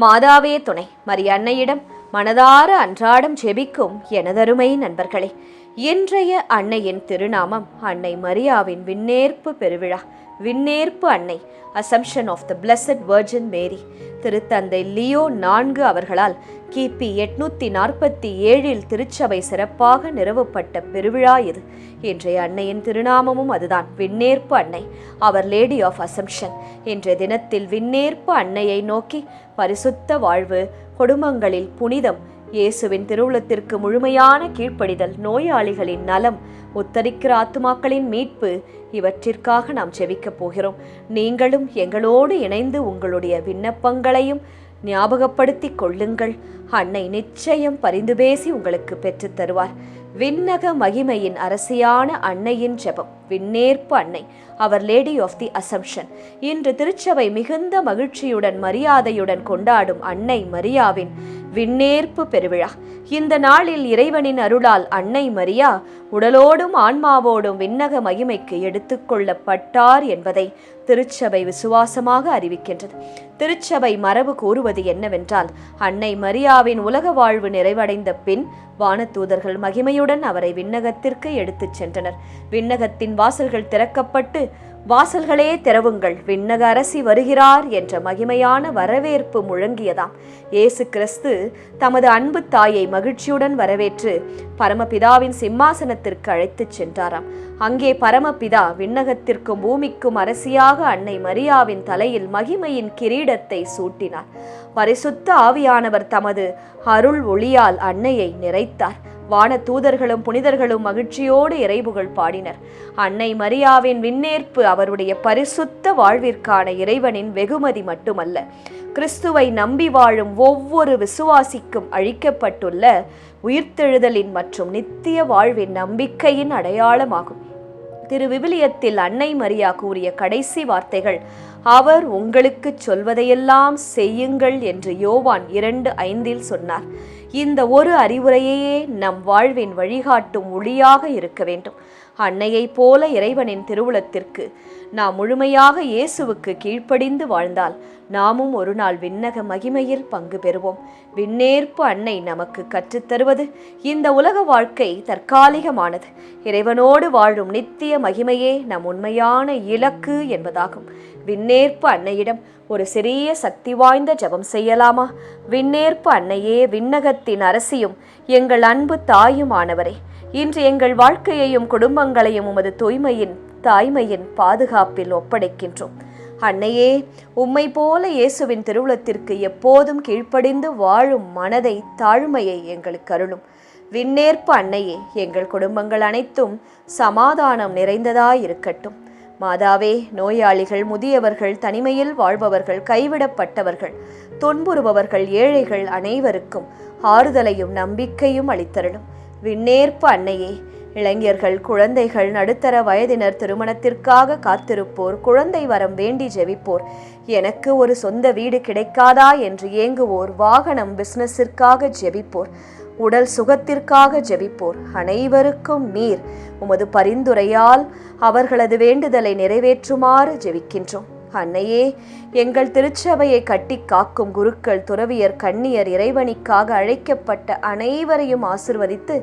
மாதாவே துணை மரியன்னையிடம் மனதார அன்றாடம் ஜெபிக்கும் எனதருமை நண்பர்களே, இன்றைய அன்னையின் திருநாமம் அன்னை மரியாவின் விண்ணேற்பு பெருவிழா. விண்ணேற்பு அன்னை, assumption of the blessed Virgin Mary. திருத்தந்தை லியோ 4 அவர்களால் கிபி 847 திருச்சபை சிறப்பாக நிறுவப்பட்ட பெருவிழா இது. இன்றைய அன்னையின் திருநாமமும் அதுதான், விண்ணேற்பு அன்னை, அவர் லேடி ஆஃப் அசம்ஷன். இன்றைய தினத்தில் விண்ணேற்பு அன்னையை நோக்கி பரிசுத்த வாழ்வு, குடும்பங்களில் புனிதம், இயேசுவின் திருவுளத்திற்கு முழுமையான கீழ்ப்படிதல், நோயாளிகளின் நலம், உத்தரிக்கிற ஆத்துமாக்களின் மீட்பு, இவற்றிற்காக நாம் ஜெபிக்கப் போகிறோம். நீங்களும் எங்களோடு இணைந்து உங்களுடைய விண்ணப்பங்களையும் ஞாபகப்படுத்திக் கொள்ளுங்கள். அன்னை நிச்சயம் பரிந்து பேசி உங்களுக்கு பெற்றுத் தருவார். விண்ணக மகிமையின் அரசியான அன்னையின் ஜெபம், விண்ணேற்பு அன்னை, அவர் லேடி ஆஃப் தி அசம்ஷன். இன்று திருச்சபை மிகுந்த மகிழ்ச்சியுடன் மரியாதையுடன் கொண்டாடும் அன்னை மரியாவின் விண்ணேற்பு பெருவிழா. இந்த நாளில் இறைவனின் அருளால் அன்னை மரியா உடலோடும் ஆன்மாவோடும் விண்ணக மகிமைக்கு எடுத்துக்கொள்ளப்பட்டார் என்பதை திருச்சபை விசுவாசமாக அறிவிக்கின்றது. திருச்சபை மரபு கூறுவது என்னவென்றால், அன்னை மரியாவின் உலக வாழ்வு நிறைவடைந்த பின் வானதூதர்கள் மகிமையுடன் அவரை விண்ணகத்திற்கு எடுத்துச் சென்றனர். விண்ணகத்தின் வாசல்கள் திறக்கப்பட்டு, வாசல்களே திறவுங்கள், விண்ணக அரசி வருகிறார் என்ற மகிமையான வரவேற்பு முழங்கியதாம். இயேசு கிறிஸ்து தமது அன்பு தாயை மகிழ்ச்சியுடன் வரவேற்று பரமபிதாவின் சிம்மாசனத்திற்கு அழைத்துச் சென்றாராம். அங்கே பரமபிதா விண்ணகத்திற்கும் பூமிக்கும் அரசியாக அன்னை மரியாவின் தலையில் மகிமையின் கிரீடத்தை சூட்டினார். பரிசுத்த ஆவியானவர் தமது அருள் ஒளியால் அன்னையை நிறைத்தார். வான தூதர்களும் புனிதர்களும் மகிழ்ச்சியோடு இறைபுகழ் பாடினர். அன்னை மரியாவின் விண்ணேற்பு அவருடைய பரிசுத்த வாழ்விற்கான இறைவனின் வெகுமதி மட்டுமல்ல, கிறிஸ்துவை நம்பி வாழும் ஒவ்வொரு விசுவாசிக்கும் அளிக்கப்பட்டுள்ள உயிர்த்தெழுதலின் மற்றும் நித்திய வாழ்வின் நம்பிக்கையின் அடையாளமாகும். திருவிவிலியத்தில் அன்னை மரியா கூறிய கடைசி வார்த்தைகள், அவர் உங்களுக்கு சொல்வதையெல்லாம் செய்யுங்கள் என்று யோவான் 2:5 சொன்னார். இந்த ஒரு அறிவுரையே நம் வாழ்வின் வழிகாட்டும் ஒளியாக இருக்க வேண்டும். அன்னையைப் போல இறைவனின் திருவுளத்திற்கு நாம் முழுமையாக இயேசுவுக்கு கீழ்ப்படிந்து வாழ்ந்தால் நாமும் ஒரு நாள் விண்ணக மகிமையில் பங்கு பெறுவோம். விண்ணேற்பு அன்னை நமக்கு கற்றுத்தருவது, இந்த உலக வாழ்க்கை தற்காலிகமானது, இறைவனோடு வாழும் நித்திய மகிமையே நம் உண்மையான இலக்கு என்பதாகும். விண்ணேற்பு அன்னையிடம் ஒரு சிறிய சக்தி வாய்ந்த ஜெபம் செய்யலாமா? விண்ணேற்பு அன்னையே, விண்ணகத்தின் அரசியும் எங்கள் அன்பு தாயுமானவரே, இன்று எங்கள் வாழ்க்கையையும் குடும்பங்களையும் உமது தூய்மையின் தாய்மையின் பாதுகாப்பில் ஒப்படைக்கின்றோம். அன்னையே, உம்மை போல இயேசுவின் திருவுளத்திற்கு எப்போதும் கீழ்ப்படிந்து வாழும் மனதை, தாழ்மையை எங்களுக்கு அருளும். விண்ணேற்பு அன்னையே, எங்கள் குடும்பங்கள் அனைத்தும் சமாதானம் நிறைந்ததாயிருக்கட்டும். மாதாவே, நோயாளிகள், முதியவர்கள், தனிமையில் வாழ்பவர்கள், கைவிடப்பட்டவர்கள், துன்புறுபவர்கள், ஏழைகள் அனைவருக்கும் ஆறுதலையும் நம்பிக்கையும் அளித்தருளும். விண்ணேற்பு அன்னையே, இளைஞர்கள், குழந்தைகள், நடுத்தர வயதினர், திருமணத்திற்காக காத்திருப்போர், குழந்தை வரம் வேண்டி ஜெபிப்போர், எனக்கு ஒரு சொந்த வீடு கிடைக்காதா என்று ஏங்குவோர், வாகனம், பிசினஸிற்காக ஜெபிப்போர், உடல் சுகத்திற்காக ஜெபிப்போர் அனைவருக்கும் நீர் உமது பரிந்துரையால் அவர்களது வேண்டுதலை நிறைவேற்றுமாறு ஜெபிக்கின்றோம். அன்னையே, எங்கள் திருச்சபையை கட்டி காக்கும் குருக்கள், துறவியர், கன்னியர், இறைவனிக்காக அழைக்கப்பட்ட அனைவரையும் ஆசிர்வதித்து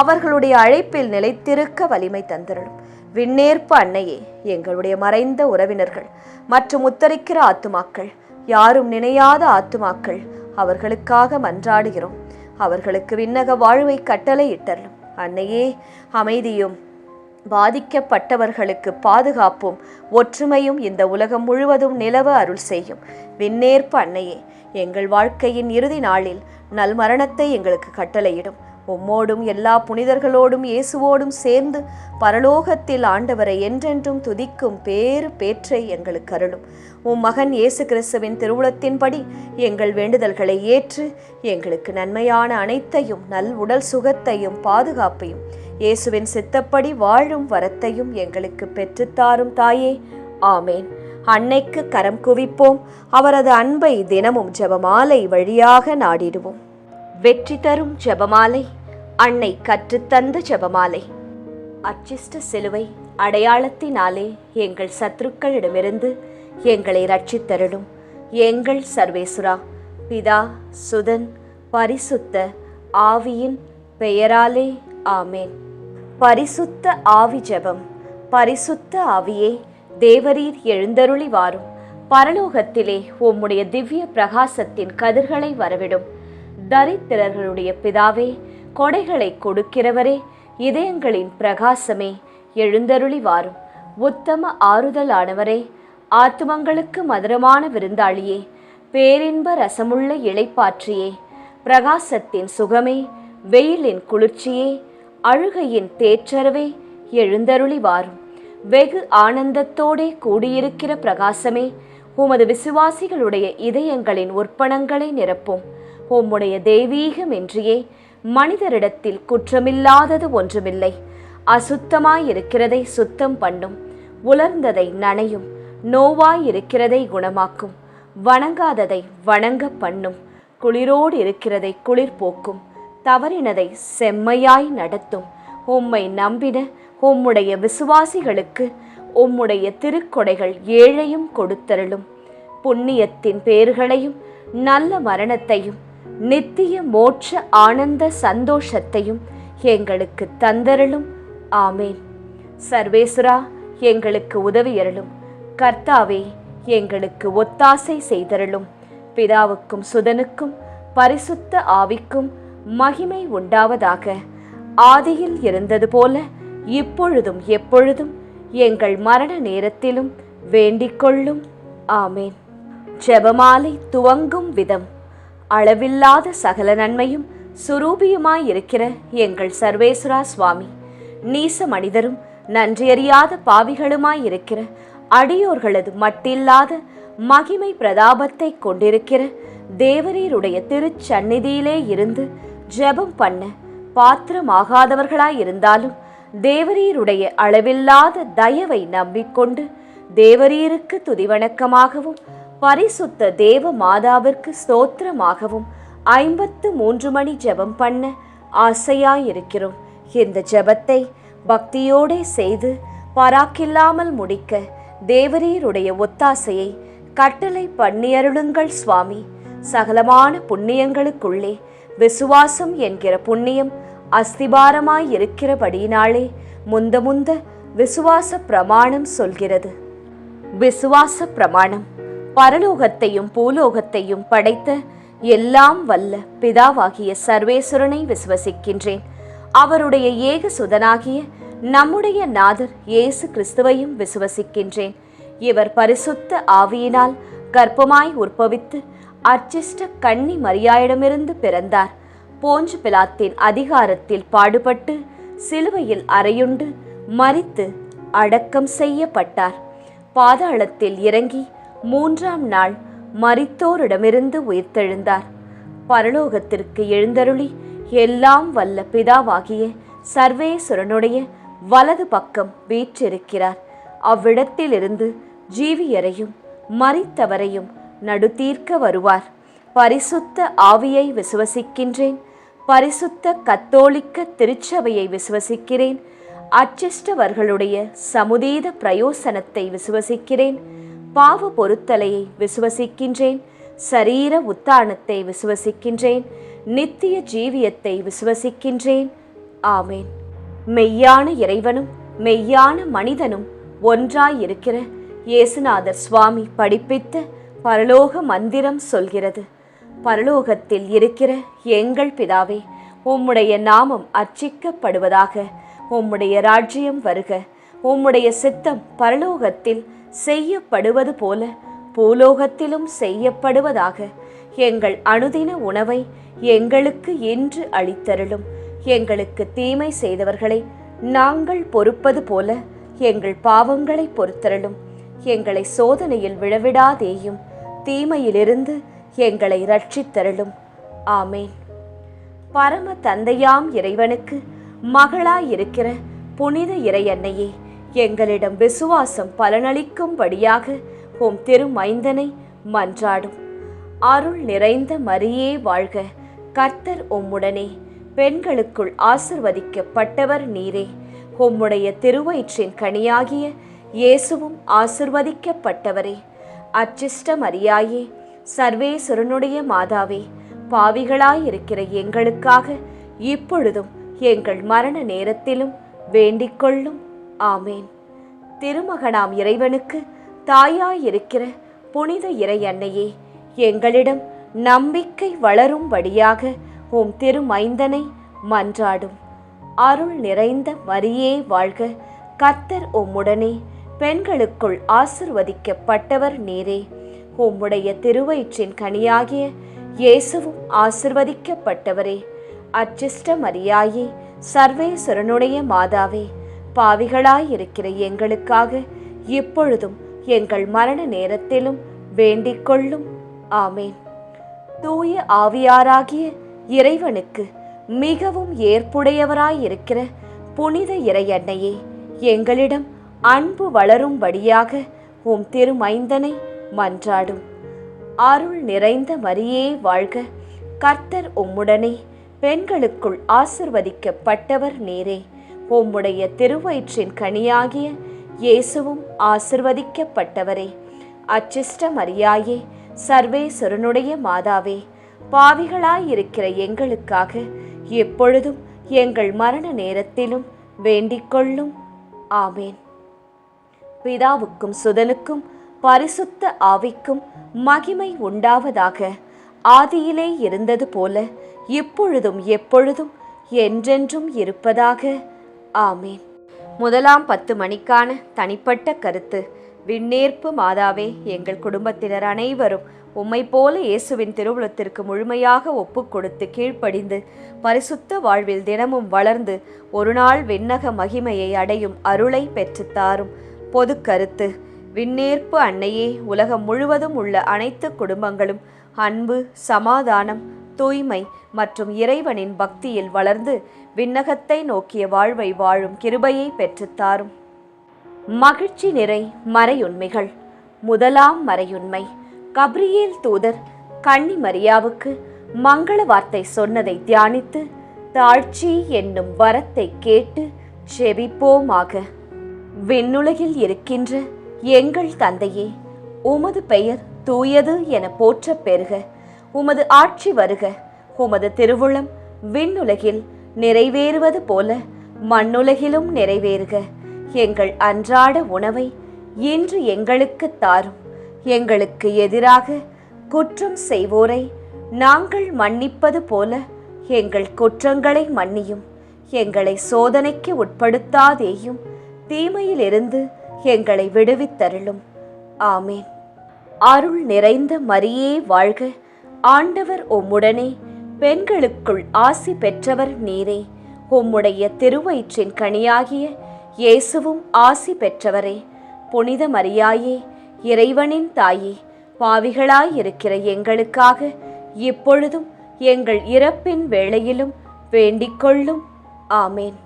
அவர்களுடைய அழைப்பில் நிலைத்திருக்க வலிமை தந்தருளும். விண்ணேற்பு அன்னையே, எங்களுடைய மறைந்த உறவினர்கள் மற்றும் உத்தரிக்கிற ஆத்துமாக்கள், யாரும் நினையாத ஆத்துமாக்கள், அவர்களுக்காக மன்றாடுகிறோம். அவர்களுக்கு விண்ணக வாழ்வை கட்டளையிட்டருளும். அன்னையே, அமைதியும் பாதிக்கப்பட்டவர்களுக்கு பாதுகாப்பும் ஒற்றுமையும் இந்த உலகம் முழுவதும் நிலவ அருள் செய்யும். விண்ணேற்பு அன்னையே, எங்கள் வாழ்க்கையின் இறுதி நாளில் நல்மரணத்தை எங்களுக்கு கட்டளையிடும். உம்மோடும் எல்லா புனிதர்களோடும் இயேசுவோடும் சேர்ந்து பரலோகத்தில் ஆண்டவரை என்றென்றும் துதிக்கும் பேற்றை எங்களுக்கு அருளும். உம் மகன் இயேசு கிறிஸ்துவின் திருவுளத்தின்படி எங்கள் வேண்டுதல்களை ஏற்று எங்களுக்கு நன்மையான அனைத்தையும், நல் உடல் சுகத்தையும் பாதுகாப்பையும், இயேசுவின் சித்தப்படி வாழும் வரத்தையும் எங்களுக்கு பெற்றுத்தாரும் தாயே. ஆமேன். அன்னைக்கு கரம் குவிப்போம். அவரது அன்பை தினமும் ஜெபமாலை வழியாக நாடிடுவோம். வெற்றி தரும் ஜெபமாலை, அன்னை கற்றுத்தந்த ஜெபமாலை. அச்சிஷ்ட சிலுவை அடையாளத்தினாலே எங்கள் சத்துருக்களிடமிருந்து எங்களை ரட்சித்தருளும். எங்கள் சர்வேசுரா, பிதா, சுதன், பரிசுத்த ஆவியின் பெயராலே ஆமேன். பரிசுத்த ஆவி ஜெபம். பரிசுத்த ஆவியே, தேவரீர் எழுந்தருளி வாரும். பரலோகத்திலே உம்முடைய திவ்ய பிரகாசத்தின் கதிர்களை வரவிடும். தரித்திரர்களுடைய பிதாவே, கொடைகளை கொடுக்கிறவரே, இதயங்களின் பிரகாசமே, எழுந்தருளி வாரும். உத்தம ஆறுதலானவரே, ஆத்துமங்களுக்கு மதுரமான விருந்தாளியே, பேரின்ப ரசமுள்ள இளைப்பாற்றியே, பிரகாசத்தின் சுகமே, வெயிலின் குளிர்ச்சியே, அழுகையின் தேற்றரவே, எழுந்தருளி வாரும். வெகு ஆனந்தத்தோடே கூடியிருக்கிற பிரகாசமே, உமது விசுவாசிகளுடைய இதயங்களின் உற்பணங்களை நிரப்பும். உம்முடைய தெய்வீகமின்றியே மனிதரிடத்தில் குற்றமில்லாதது ஒன்றுமில்லை. அசுத்தமாயிருக்கிறதை சுத்தம் பண்ணும், உலர்ந்ததை நனையும், நோவாயிருக்கிறதை குணமாக்கும், வணங்காததை வணங்க பண்ணும், குளிரோடு இருக்கிறதை குளிர் போக்கும், தவறினதை செம்மையாய் நடத்தும். உம்மை நம்பின உம்முடைய விசுவாசிகளுக்கு உம்முடைய திருக்கொடைகள் ஏழையும் கொடுத்தருளும். புண்ணியத்தின் பேர்களையும் நல்ல மரணத்தையும் நித்திய மோட்ச ஆனந்த சந்தோஷத்தையும் எங்களுக்கு தந்தருளும். ஆமேன். சர்வேசுரா, எங்களுக்கு உதவியருளும். கர்த்தாவே, எங்களுக்கு ஒத்தாசை செய்தருளும். பிதாவுக்கும் சுதனுக்கும் பரிசுத்த ஆவிக்கும் மகிமை உண்டாவதாக. ஆதியில் இருந்தது போல இப்பொழுதும் எப்பொழுதும் எங்கள் மரண நேரத்திலும் வேண்டிக் கொள்ளும். ஆமேன். ஜெபமாலை துவங்கும் விதம். அளவில்லாத சகல நன்மையும் சுரூபியுமாயிருக்கிற எங்கள் சர்வேஸ்வரா சுவாமி, நீச மனிதரும் நன்றியறியாத பாவிகளுமாயிருக்கிற அடியோர்களது மட்டில்லாத மகிமை பிரதாபத்தை கொண்டிருக்கிற தேவரீருடைய திருச்சந்நிதியிலே இருந்து ஜெபம் பண்ண பாத்திரமாகாதவர்களாயிருந்தாலும் தேவரீருடைய அளவில்லாத தயவை நம்பிக்கொண்டு தேவரீருக்கு துதிவணக்கமாகவும் பரிசுத்த தேவ மாதாவிற்கு ஸ்தோத்திரமாகவும் 53 மணி ஜெபம் பண்ண ஆசையாயிருக்கிறோம். இந்த ஜெபத்தை பக்தியோடே செய்து பராக்கில்லாமல் முடிக்க தேவரீருடைய ஒத்தாசையை கட்டளை பண்ணியருளுங்கள் சுவாமி. சகலமான புண்ணியங்களுக்குள்ளே விசுவாசம் என்கிற புண்ணியம் அஸ்திபாரமாயிருக்கிறபடியினாலே முந்த விசுவாச பிரமாணம் சொல்கிறது. விசுவாச பிரமாணம். பரலோகத்தையும் பூலோகத்தையும் படைத்த எல்லாம் வல்ல பிதாவாகிய சர்வேஸ்வரனை விசுவசிக்கின்றேன். அவருடைய ஏக சுதனாகிய நம்முடைய நாதர் இயேசு கிறிஸ்துவையும் விசுவசிக்கின்றேன். இவர் பரிசுத்த ஆவியினால் கர்ப்பமாய் உற்பவித்து அர்ச்சிஷ்ட கன்னி மரியாயிடமிருந்து பிறந்தார். போஞ்சு பிலாத்தின் அதிகாரத்தில் பாடுபட்டு சிலுவையில் அறையுண்டு மரித்து அடக்கம் செய்யப்பட்டார். பாதாளத்தில் இறங்கி 3ஆம் நாள் மரித்தோரிடமிருந்து உயிர்த்தெழுந்தார். பரலோகத்திற்கு எழுந்தருளி எல்லாம் வல்ல பிதாவாகிய சர்வேஸ்வரனுடைய வலது பக்கம் வீற்றிருக்கிறார். அவ்விடத்திலிருந்து ஜீவியரையும் மரித்தவரையும் நடுதீர்க்க வருவார். பரிசுத்த ஆவியை விசுவசிக்கின்றேன். பரிசுத்த கத்தோலிக்க திருச்சபையை விசுவசிக்கிறேன். அச்சிஷ்டவர்களுடைய சமுதீத பிரயோசனத்தை விசுவசிக்கிறேன். பாவ பொருத்தலையை விசுவசிக்கின்றேன். சரீர உத்தானத்தை விசுவசிக்கின்றேன். நித்திய ஜீவியத்தை விசுவசிக்கின்றேன். ஆமேன். மெய்யான இறைவனும் மெய்யான மனிதனும் ஒன்றாயிருக்கிற இயேசுநாதர் சுவாமி படிப்பித்த பரலோக மந்திரம் சொல்கிறது. பரலோகத்தில் இருக்கிற எங்கள் பிதாவே, உம்முடைய நாமம் அர்ச்சிக்கப்படுவதாக. உம்முடைய ராஜ்யம் வருக. உம்முடைய சித்தம் பரலோகத்தில் செய்யப்படுவது போல பூலோகத்திலும் செய்யப்படுவதாக. எங்கள் அனுதின உணவை எங்களுக்கு இன்று அளித்தருளும். எங்களுக்கு தீமை செய்தவர்களை நாங்கள் பொறுப்பது போல எங்கள் பாவங்களை பொறுத்தருளும். எங்களை சோதனையில் விழவிடாதேயும், தீமையிலிருந்து எங்களை ரட்சித்தருளும். ஆமேன். பரம தந்தையாம் இறைவனுக்கு மகளாயிருக்கிற புனித இறையன்னையே, எங்களிடம் விசுவாசம் பலனளிக்கும்படியாக உம் திருமைந்தனை மன்றாடும். அருள் நிறைந்த மரியே வாழ்க. கர்த்தர் உம்முடனே. பெண்களுக்குள் ஆசிர்வதிக்கப்பட்டவர் நீரே. உம்முடைய திருவயிற்றின் கனியாகிய இயேசுவும் ஆசிர்வதிக்கப்பட்டவரே. அச்சிஷ்ட மரியாயே, சர்வேஸ்வரனுடைய மாதாவே, பாவிகளாயிருக்கிற எங்களுக்காக இப்பொழுதும் எங்கள் மரண நேரத்திலும் வேண்டிக்கொள்ளும். ஆமேன். திருமகனாம் இறைவனுக்கு தாயாயிருக்கிற புனித இறை அன்னையே, எங்களிடம் நம்பிக்கை வளரும்படியாக உம் திருமைந்தனை மன்றாடும். அருள் நிறைந்த மரியே வாழ்க, கர்த்தர் உம்முடனே, பெண்களுக்குள் ஆசிர்வதிக்கப்பட்டவர் நீரே. உம்முடைய திருவயிற்றின் கனியாகிய இயேசுவும் ஆசிர்வதிக்கப்பட்டவரே. அச்சிஷ்ட மரியாயே, சர்வேஸ்வரனுடைய மாதாவே, பாவிகளாயிருக்கிற எங்களுக்காக இப்பொழுதும் எங்கள் மரண நேரத்திலும் வேண்டிக்கொள்ளும். ஆமேன். தூய ஆவியாராகிய இறைவனுக்கு மிகவும் ஏற்புடையவராயிருக்கிற புனித இறை அன்னையே, எங்களிடம் அன்பு வளரும்படியாக உம் திருமைந்தனை மன்றாடும். அருள் நிறைந்த மரியே வாழ்க, கர்த்தர் உம்முடனே, பெண்களுக்குள் ஆசிர்வதிக்கப்பட்டவர் நீரே. உம்முடைய திருவயிற்றின் கனியாகிய இயேசுவும் ஆசிர்வதிக்கப்பட்டவரே. அச்சிஷ்ட மரியாயே, சர்வேஸ்வரனுடைய மாதாவே, பாவிகளாயிருக்கிற எங்களுக்காக எப்பொழுதும் எங்கள் மரண நேரத்திலும் வேண்டிக்கொள்ளும். ஆமேன். பிதாவுக்கும் சுதனுக்கும் பரிசுத்த ஆவிக்கும் மகிமை உண்டாவதாக. ஆதியிலே இருந்தது போல இப்பொழுதும் எப்பொழுதும் என்றென்றும் இருப்பதாக. ஆமேன். முதலாம் 10 மணிக்கான தனிப்பட்ட கருத்து. விண்ணேற்பு மாதாவே, எங்கள் குடும்பத்தினர் அனைவரும் உம்மை போல இயேசுவின் திருவுளத்திற்கு முழுமையாக ஒப்பு கொடுத்து கீழ்ப்படிந்து பரிசுத்த வாழ்வில் தினமும் வளர்ந்து ஒரு நாள் விண்ணக மகிமையை அடையும் அருளை பெற்றுத்தாரும். பொது கருத்து. விண்ணேற்பு அன்னையே, உலகம் முழுவதும் உள்ள அனைத்து குடும்பங்களும் அன்பு, சமாதானம், தூய்மை மற்றும் இறைவனின் பக்தியில் வளர்ந்து விண்ணகத்தை நோக்கிய வாழ்வை வாழும் கிருபையை பெற்றுத்தாரும். மகிழ்ச்சி நிறை மறையுண்மைகள். முதலாம் மறையுண்மை. கப்ரியேல் தூதர் கன்னி மரியாவுக்கு மங்கள வார்த்தை சொன்னதை தியானித்து தாழ்ச்சி என்னும் வரத்தை கேட்டு செபிப்போமாக. விண்ணுலகில் இருக்கின்ற எங்கள் தந்தையே, உமது பெயர் தூயது என போற்ற பெறுக. உமது ஆட்சி வருக. உமது திருவுளம் விண்ணுலகில் நிறைவேறுவது போல மண்ணுலகிலும் நிறைவேறுக. எங்கள் அன்றாட உணவை இன்று எங்களுக்கு தாரும். எங்களுக்கு எதிராக குற்றம் செய்வோரை நாங்கள் மன்னிப்பது போல எங்கள் குற்றங்களை மன்னியும். எங்களை சோதனைக்கு உட்படுத்தாதேயும், தீமையிலிருந்து எங்களை விடுவித்தருளும். ஆமேன். அருள் நிறைந்த மரியே வாழ்க, ஆண்டவர் உம்முடனே, பெண்களுக்குள் ஆசி பெற்றவர் நீரே. உம்முடைய திருவயிற்றின் கனியாகிய இயேசுவும் ஆசி பெற்றவரே. புனித மரியாயே, இறைவனின் தாயே, பாவிகளாயிருக்கிற எங்களுக்காக இப்பொழுதும் எங்கள் இறப்பின் வேளையிலும் வேண்டிக்கொள்ளும். ஆமேன்.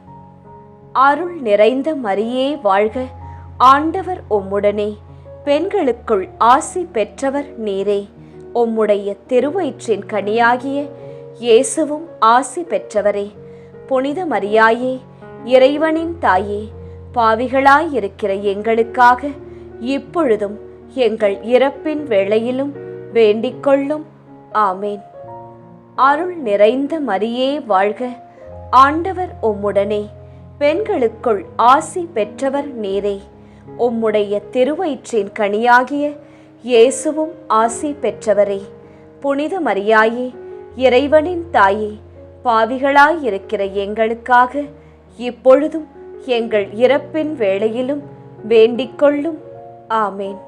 அருள் நிறைந்த மரியே வாழ்க, ஆண்டவர் உம்முடனே, பெண்களுக்குள் ஆசி பெற்றவர் நீரே. உம்முடைய திருவயிற்றின் கனியாகிய இயேசுவும் ஆசி பெற்றவரே. புனித மரியாயே, இறைவனின் தாயே, பாவிகளாயிருக்கிற எங்களுக்காக இப்பொழுதும் எங்கள் இறப்பின் வேளையிலும் வேண்டிக்கொள்ளும். ஆமேன். அருள் நிறைந்த மரியே வாழ்க, ஆண்டவர் உம்முடனே, பெண்களுக்குள் ஆசி பெற்றவர் நீரே. உம்முடைய திருவயிற்றின் கனியாகிய இயேசுவும் ஆசி பெற்றவரே. புனித மரியாயே, இறைவனின் தாயே, பாவிகளாயிருக்கிற எங்களுக்காக இப்பொழுதும் எங்கள் இறப்பின் வேளையிலும் வேண்டிக்கொள்ளும். ஆமேன்.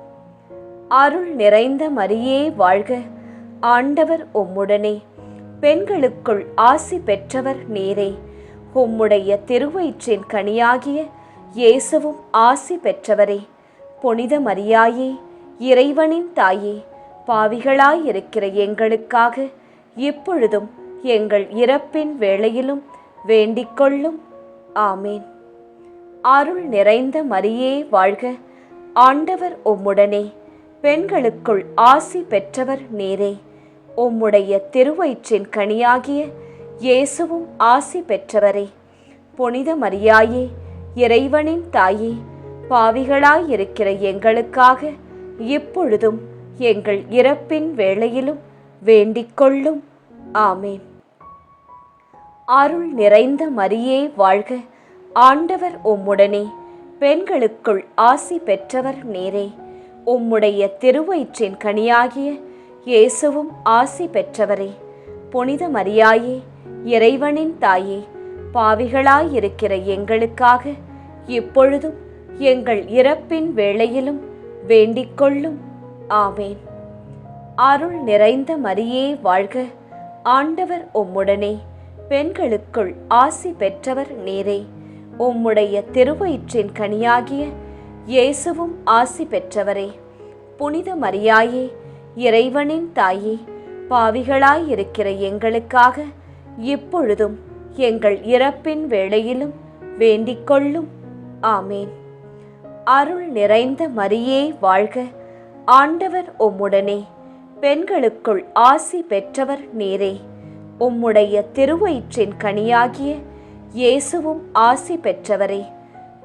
அருள் நிறைந்த மரியே வாழ்க, ஆண்டவர் உம்முடனே, பெண்களுக்குள் ஆசி பெற்றவர் நீரே. உம்முடைய திருவயிற்றின் கனியாகிய இயேசுவும் ஆசி பெற்றவரே. புனித மரியாயே, இறைவனின் தாயே, பாவிகளாயிருக்கிற எங்களுக்காக இப்பொழுதும் எங்கள் இறப்பின் வேளையிலும் வேண்டிக்கொள்ளும். ஆமேன். அருள் நிறைந்த மரியே வாழ்க, ஆண்டவர் உம்முடனே, பெண்களுக்குள் ஆசி பெற்றவர் நீரே. உம்முடைய திருவயிற்றின் கனியாகிய இயேசுவும் ஆசி பெற்றவரே. புனித மரியாயே, இறைவனின் தாயே, பாவிகளாயிருக்கிற எங்களுக்காக இப்பொழுதும் எங்கள் இறப்பின் வேளையிலும் வேண்டிக் கொள்ளும். ஆமேன். அருள் நிறைந்த மரியே வாழ்க, ஆண்டவர் உம்முடனே, பெண்களுக்குள் ஆசி பெற்றவர் நீரே. உம்முடைய திருவயிற்றின் கனியாகிய இயேசுவும் ஆசி பெற்றவரே. புனித மரியாயே, இறைவனின் தாயே, பாவிகளாயிருக்கிற எங்களுக்காக இப்பொழுதும் எங்கள் இறப்பின் வேளையிலும் வேண்டிக் கொள்ளும். ஆமேன். அருள் நிறைந்த மரியே வாழ்க, ஆண்டவர் உம்முடனே, பெண்களுக்குள் ஆசி பெற்றவர் நீரே. உம்முடைய திருவயிற்றின் கனியாகிய இயேசுவும் ஆசி பெற்றவரே. புனித மரியாயே, இறைவனின் தாயே, பாவிகளாயிருக்கிற எங்களுக்காக இப்பொழுதும் எங்கள் இறப்பின் வேளையிலும் வேண்டிக் கொள்ளும். ஆமேன். அருள் நிறைந்த மரியே வாழ்க, ஆண்டவர் உம்முடனே, பெண்களுக்குள் ஆசி பெற்றவர் நீரே. உம்முடைய திருவயிற்றின் கனியாகிய இயேசுவும் ஆசி பெற்றவரே.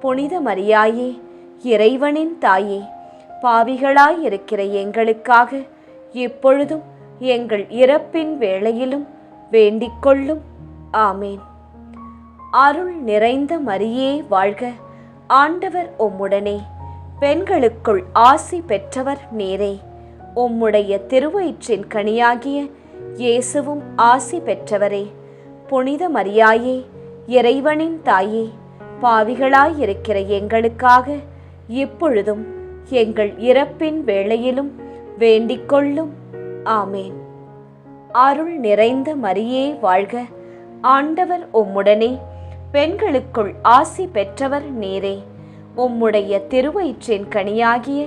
புனித மரியாயே, இறைவனின் தாயே, பாவிகளாயிருக்கிற எங்களுக்காக இப்பொழுதும் எங்கள் இறப்பின் வேளையிலும் வேண்டிக் கொள்ளும். ஆமேன். அருள் நிறைந்த மரியே வாழ்க, ஆண்டவர் உம்முடனே, பெண்களுக்குள் ஆசி பெற்றவர் நீரே. உம்முடைய திருவயிற்றின் கனியாகிய இயேசுவும் ஆசி பெற்றவரே. புனித மரியாயே, இறைவனின் தாயே, பாவிகளாயிருக்கிற எங்களுக்காக இப்பொழுதும் எங்கள் இறப்பின் வேளையிலும் வேண்டிக் கொள்ளும். ஆமேன். அருள் நிறைந்த மரியே வாழ்க, ஆண்டவர் உம்முடனே, பெண்களுக்குள் ஆசி பெற்றவர் நீரே. உம்முடைய திருவயிற்றின் கனியாகிய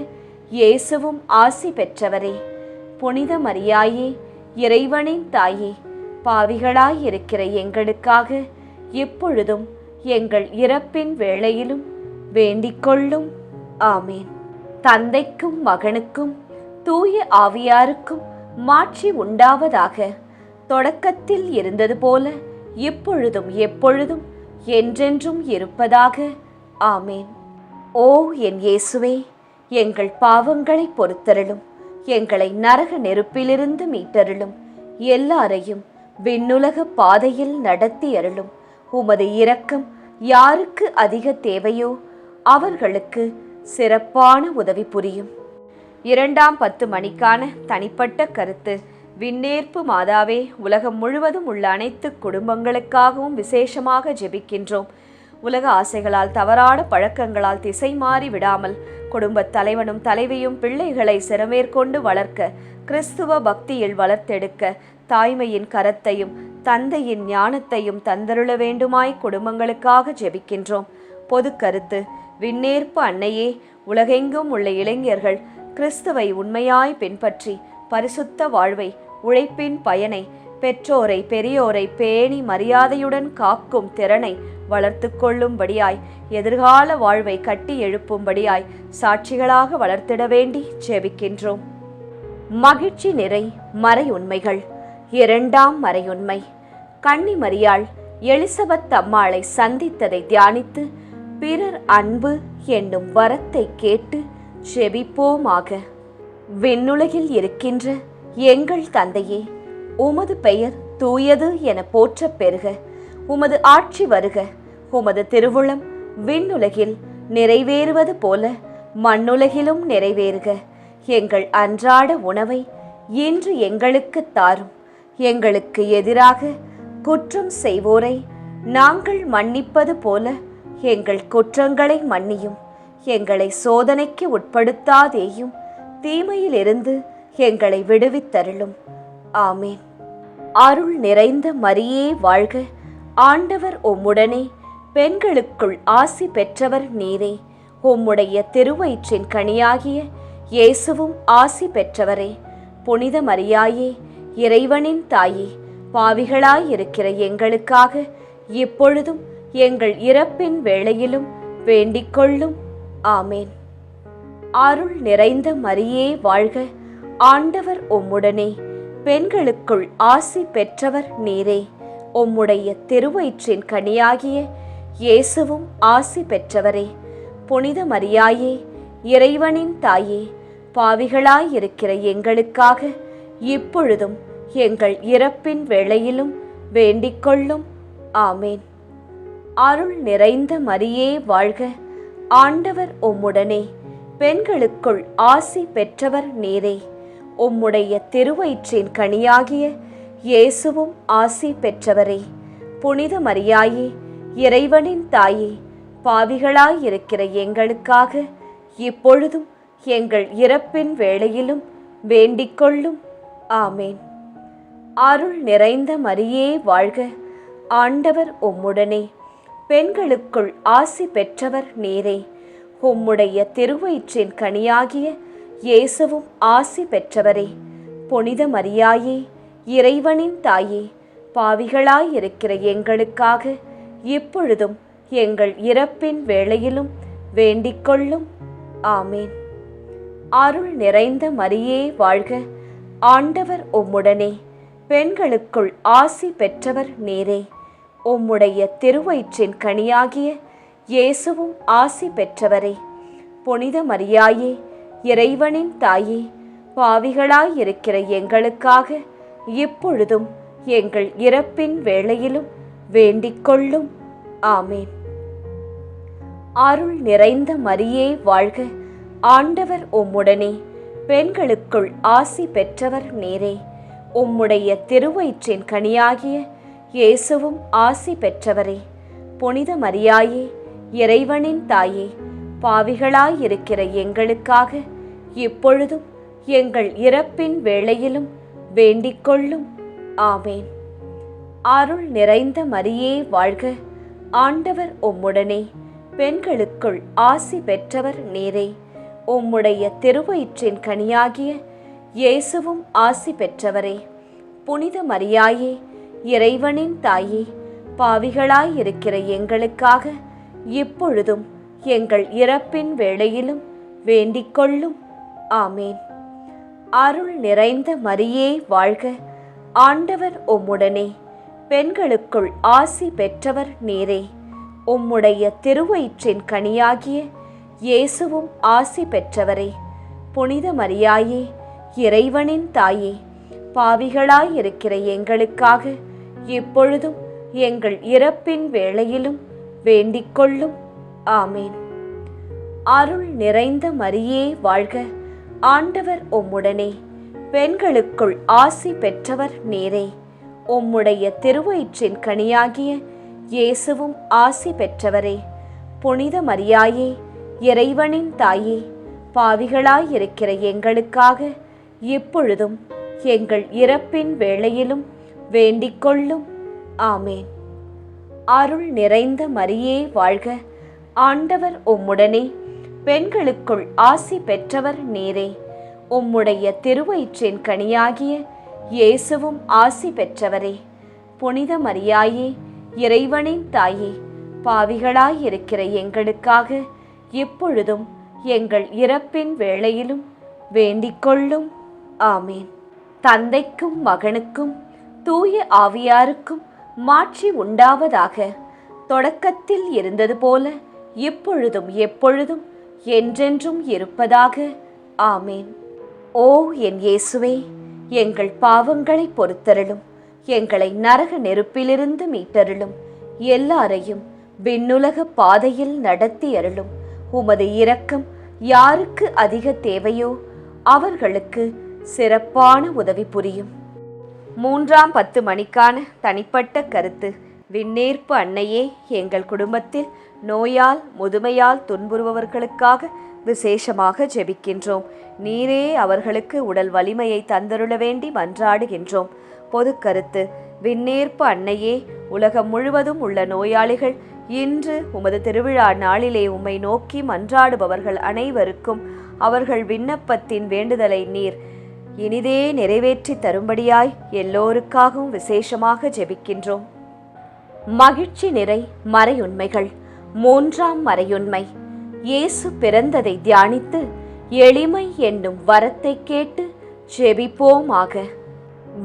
இயேசுவும் ஆசி பெற்றவரே. புனித மரியாயே, இறைவனின் தாயே, பாவிகளாயிருக்கிற எங்களுக்காக இப்பொழுதும் எங்கள் இறப்பின் வேளையிலும் வேண்டிக் கொள்ளும். ஆமேன். தந்தைக்கும் மகனுக்கும் தூய ஆவியாருக்கும் மாட்சி உண்டாவதாக. தொடக்கத்தில் இருந்தது போல இப்பொழுதும் எப்பொழுதும் என்றென்றும் இருப்பதாக. ஆமேன். ஓ என் இயேசுவே, எங்கள் பாவங்களை பொறுத்தருளும், எங்களை நரக நெருப்பிலிருந்து மீட்டருளும், எல்லாரையும் விண்ணுலக பாதையில் நடத்தி அருளும். உமது இரக்கம் யாருக்கு அதிக தேவையோ அவர்களுக்கு சிறப்பான உதவி புரியும். 2ஆம் 10 மணிக்கான தனிப்பட்ட கருத்து. விண்ணேற்பு மாதாவே, உலகம் முழுவதும் உள்ள அனைத்து குடும்பங்களுக்காகவும் விசேஷமாக ஜெபிக்கின்றோம். உலக ஆசைகளால், தவறான பழக்கங்களால் திசை மாறி விடாமல் குடும்பத் தலைவனும் தலைவியும் பிள்ளைகளை சிறமேற்கொண்டு வளர்க்க, கிறிஸ்துவ பக்தியில் வளர்த்தெடுக்க தாய்மையின் கரத்தையும் தந்தையின் ஞானத்தையும் தந்தருள வேண்டுமாய் குடும்பங்களுக்காக ஜெபிக்கின்றோம். பொது கருத்து. விண்ணேற்பு அன்னையே, உலகெங்கும் உள்ள இளைஞர்கள் கிறிஸ்துவை உண்மையாய் பின்பற்றி பரிசுத்த வாழ்வை, உழைப்பின் பயனை, பெற்றோரை பெரியோரை பேணி மரியாதையுடன் காக்கும் திறனை வளர்த்து கொள்ளும்படியாய், எதிர்கால வாழ்வை கட்டி எழுப்பும்படியாய் சாட்சிகளாக வளர்த்திட வேண்டி ஜெபிக்கின்றோம். மகிழ்ச்சி நிறை மறை உண்மைகள். 2ஆம் மறையுண்மை. கன்னி மரியாள் எலிசபெத் அம்மாளை சந்தித்ததை தியானித்து பிறர் அன்பு என்னும் வரத்தை கேட்டு ஜெபிப்போமாக. விண்ணுலகில் இருக்கின்ற எங்கள் தந்தையே, உமது பெயர் தூயது என போற்றப் பெறுக. உமது ஆட்சி வருக. உமது திருவுளம் விண்ணுலகில் நிறைவேறுவது போல மண்ணுலகிலும் நிறைவேறுக. எங்கள் அன்றாட உணவை இன்று எங்களுக்கு தாரும். எங்களுக்கு எதிராக குற்றம் செய்வோரை நாங்கள் மன்னிப்பது போல எங்கள் குற்றங்களை மன்னியும். எங்களை சோதனைக்கு உட்படுத்தாதேயும், தீமையிலிருந்து எங்களை விடுவித்தருளும். ஆமேன். அருள் நிறைந்த மரியே வாழ்க, ஆண்டவர் உம்முடனே, பெண்களுக்குள் ஆசி பெற்றவர் நீரே. உம்முடைய திருவயிற்றின் கனியாகிய இயேசுவும் ஆசி பெற்றவரே. புனித மரியாயே, இறைவனின் தாயே, பாவிகளாயிருக்கிற எங்களுக்காக இப்பொழுதும் எங்கள் இறப்பின் வேளையிலும் வேண்டிக் கொள்ளும். ஆமேன். அருள் நிறைந்த மரியே வாழ்க, ஆண்டவர் உம்முடனே, பெண்களுக்குள் ஆசி பெற்றவர் நீரே. உம்முடைய திருவயிற்றின் கனியாகிய இயேசுவும் ஆசி பெற்றவரே. புனித மரியாயே, இறைவனின் தாயே, பாவிகளாயிருக்கிற எங்களுக்காக இப்பொழுதும் எங்கள் இறப்பின் வேளையிலும் வேண்டிக்கொள்ளும். ஆமேன். அருள் நிறைந்த மரியே வாழ்க, ஆண்டவர் உம்முடனே, பெண்களுக்குள் ஆசி பெற்றவர் நீரே. உம்முடைய திருவயிற்றின் கனியாகிய இயேசுவும் ஆசி பெற்றவரே. புனித மரியாயே, இறைவனின் தாயே, பாவிகளாயிருக்கிற எங்களுக்காக இப்பொழுதும் எங்கள் இறப்பின் வேளையிலும் வேண்டிக்கொள்ளும். ஆமேன். அருள் நிறைந்த மரியே வாழ்க, ஆண்டவர் உம்முடனே, பெண்களுக்குள் ஆசி பெற்றவர் நீரே. உம்முடைய திருவயிற்றின் கனியாகிய இயேசுவும் ஆசி பெற்றவரே. புனித மரியாயே, இறைவனின் தாயே, பாவிகளாயிருக்கிற எங்களுக்காக இப்பொழுதும் எங்கள் இறப்பின் வேளையிலும் வேண்டிக்கொள்ளும். ஆமேன். அருள் நிறைந்த மரியே வாழ்க, ஆண்டவர் உம்முடனே, பெண்களுக்குள் ஆசி பெற்றவர் நீரே. உம்முடைய திருவயிற்றின் கனியாகிய இயேசுவும் ஆசி பெற்றவரே. புனித மரியாயே, இறைவனின் தாயே, பாவிகளாயிருக்கிற எங்களுக்காக இப்பொழுதும் எங்கள் இறப்பின் வேளையிலும் வேண்டிக்கொள்ளும். ஆமேன். அருள் நிறைந்த மரியே வாழ்க, ஆண்டவர் உம்முடனே, பெண்களுக்குள் ஆசி பெற்றவர் நீரே. உம்முடைய திருவயிற்றின் கனியாகிய இயேசுவும் ஆசி பெற்றவரே. புனித மரியாயே, இறைவனின் தாயே, பாவிகளாயிருக்கிற எங்களுக்காக இப்பொழுதும் எங்கள் இறப்பின் வேளையிலும் வேண்டிக்கொள்ளும். ஆமேன். அருள் நிறைந்த மரியே வாழ்க, ஆண்டவர் உம்முடனே, பெண்களுக்குள் ஆசி பெற்றவர் நீரே. உம்முடைய திருவயிற்றின் கனியாகிய இயேசுவும் ஆசி பெற்றவரே. புனித மரியாயே, இறைவனின் தாயே, பாவிகளாயிருக்கிற எங்களுக்காக இப்பொழுதும் எங்கள் இறப்பின் வேளையிலும் வேண்டிக்கொள்ளும். ஆமேன். அருள் நிறைந்த மரியே வாழ்க, ஆண்டவர் உம்முடனே, பெண்களுக்குள் ஆசி பெற்றவர் நீரே. உம்முடைய திருவயிற்றின் கனியாகிய இயேசுவும் ஆசி பெற்றவரே. புனித மரியாயே, இறைவனின் தாயே, பாவிகளாயிருக்கிற எங்களுக்காக இப்பொழுதும் எங்கள் இறப்பின் வேளையிலும் வேண்டிக்கொள்ளும். ஆமேன். அருள் நிறைந்த மரியே வாழ்க, ஆண்டவர் உம்முடனே, பெண்களுக்குள் ஆசி பெற்றவர் நீரே. உம்முடைய திருவயிற்றின் கனியாகிய இயேசுவும் ஆசி பெற்றவரே. புனித மரியாயே, இறைவனின் தாயே, பாவிகளாயிருக்கிற எங்களுக்காக இப்பொழுதும் எங்கள் இறப்பின் வேளையிலும் வேண்டிக்கொள்ளும். ஆமேன். அருள் நிறைந்த மரியே வாழ்க, ஆண்டவர் உம்முடனே, பெண்களுக்குள் ஆசி பெற்றவர் நீரே. உம்முடைய திருவயிற்றின் கனியாகிய இயேசுவும் ஆசி பெற்றவரே. புனித மரியாயே, இறைவனின் தாயே, பாவிகளாயிருக்கிற எங்களுக்காக இப்பொழுதும் எங்கள் இறப்பின் வேளையிலும் வேண்டிக்கொள்ளும். ஆமேன். தந்தைக்கும் மகனுக்கும் தூய ஆவியாருக்கும் மாட்சி உண்டாவதாக. தொடக்கத்தில் இருந்தது போல இப்பொழுதும் எப்பொழுதும் என்றென்றும் இருப்பதாக. ஆமேன். ஓ என் இயேசுவே, எங்கள் பாவங்களை பொறுத்தருளும், எங்களை நரக நெருப்பிலிருந்து மீட்டருளும், எல்லாரையும் விண்ணுலக பாதையில் நடத்தி அருளும். உமது இரக்கம் யாருக்கு அதிக தேவையோ அவர்களுக்கு சிறப்பான உதவி புரியும். 3ஆம் 10 மணிக்கான தனிப்பட்ட கருத்து. விண்ணேற்பு அன்னையே, எங்கள் குடும்பத்தில் நோயால் முதுமையால் துன்புறுபவர்களுக்காக விசேஷமாக ஜெபிக்கின்றோம். நீரே அவர்களுக்கு உடல் வலிமையை தந்தருள வேண்டி மன்றாடுகின்றோம். பொது கருத்து. விண்ணேற்பு அன்னையே, உலகம் முழுவதும் உள்ள நோயாளிகள் இன்று உமது திருவிழா நாளிலே உம்மை நோக்கி மன்றாடுபவர்கள் அனைவருக்கும் அவர்கள் விண்ணப்பத்தின் வேண்டுதலை நீர் இனிதே நிறைவேற்றி தரும்படியாய் எல்லோருக்காகவும் விசேஷமாக ஜெபிக்கின்றோம். மகிழ்ச்சி நிறை மறையுண்மைகள். 3ஆம் மறையுண்மை. இயேசு பிறந்ததை தியானித்து எளிமை என்னும் வரத்தை கேட்டு ஜெபிப்போமாக.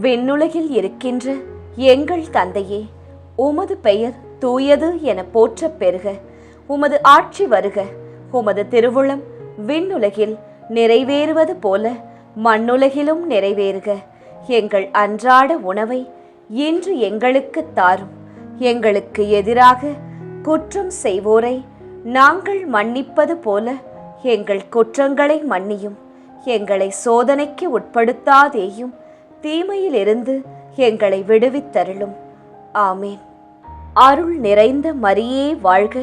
விண்ணுலகில் இருக்கின்ற எங்கள் தந்தையே, உமது பெயர் தூயது என போற்றப் பெறுக. உமது ஆட்சி வருக. உமது திருவுளம் விண்ணுலகில் நிறைவேறுவது போல மண்ணுலகிலும் நிறைவேறுக. எங்கள் அன்றாட உணவை இன்று எங்களுக்கு தாரும். எங்களுக்கு எதிராக குற்றம் செய்வோரை நாங்கள் மன்னிப்பது போல எங்கள் குற்றங்களை மன்னியும். எங்களை சோதனைக்கு உட்படுத்தாதேயும், தீமையிலிருந்து எங்களை விடுவித்தருளும். ஆமேன். அருள் நிறைந்த மரியே வாழ்க.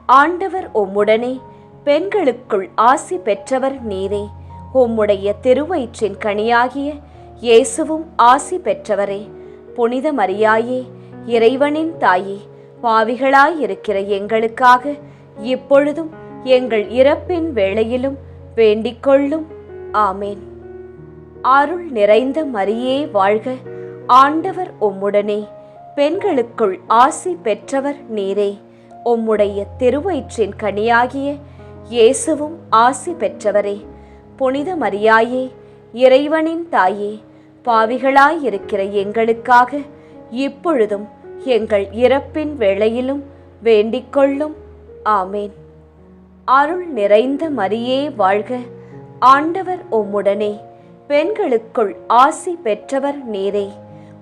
ஆண்டவர் உம்முடனே, பெண்களுக்குள் ஆசி பெற்றவர் நீரே. உம்முடைய திருவயிற்றின் கனியாகிய இயேசுவும் ஆசி பெற்றவரே. புனித மரியாயே, இறைவனின் தாயே, பாவிகளாயிருக்கிற எங்களுக்காக இப்பொழுதும் எங்கள் இறப்பின் வேளையிலும் வேண்டிக்கொள்ளும். ஆமேன். அருள் நிறைந்த மரியே வாழ்க. ஆண்டவர் உம்முடனே, பெண்களுக்குள் ஆசி பெற்றவர் நீரே. உம்முடைய திருவயிற்றின் கனியாகிய இயேசுவும் ஆசி பெற்றவரே. புனித மரியாயே, இறைவனின் தாயே, பாவிகளாயிருக்கிற எங்களுக்காக இப்பொழுதும் எங்கள் இறப்பின் வேளையிலும் வேண்டிக்கொள்ளும். ஆமேன். அருள் நிறைந்த மரியே வாழ்க. ஆண்டவர் உம்முடனே, பெண்களுக்குள் ஆசி பெற்றவர் நீரே.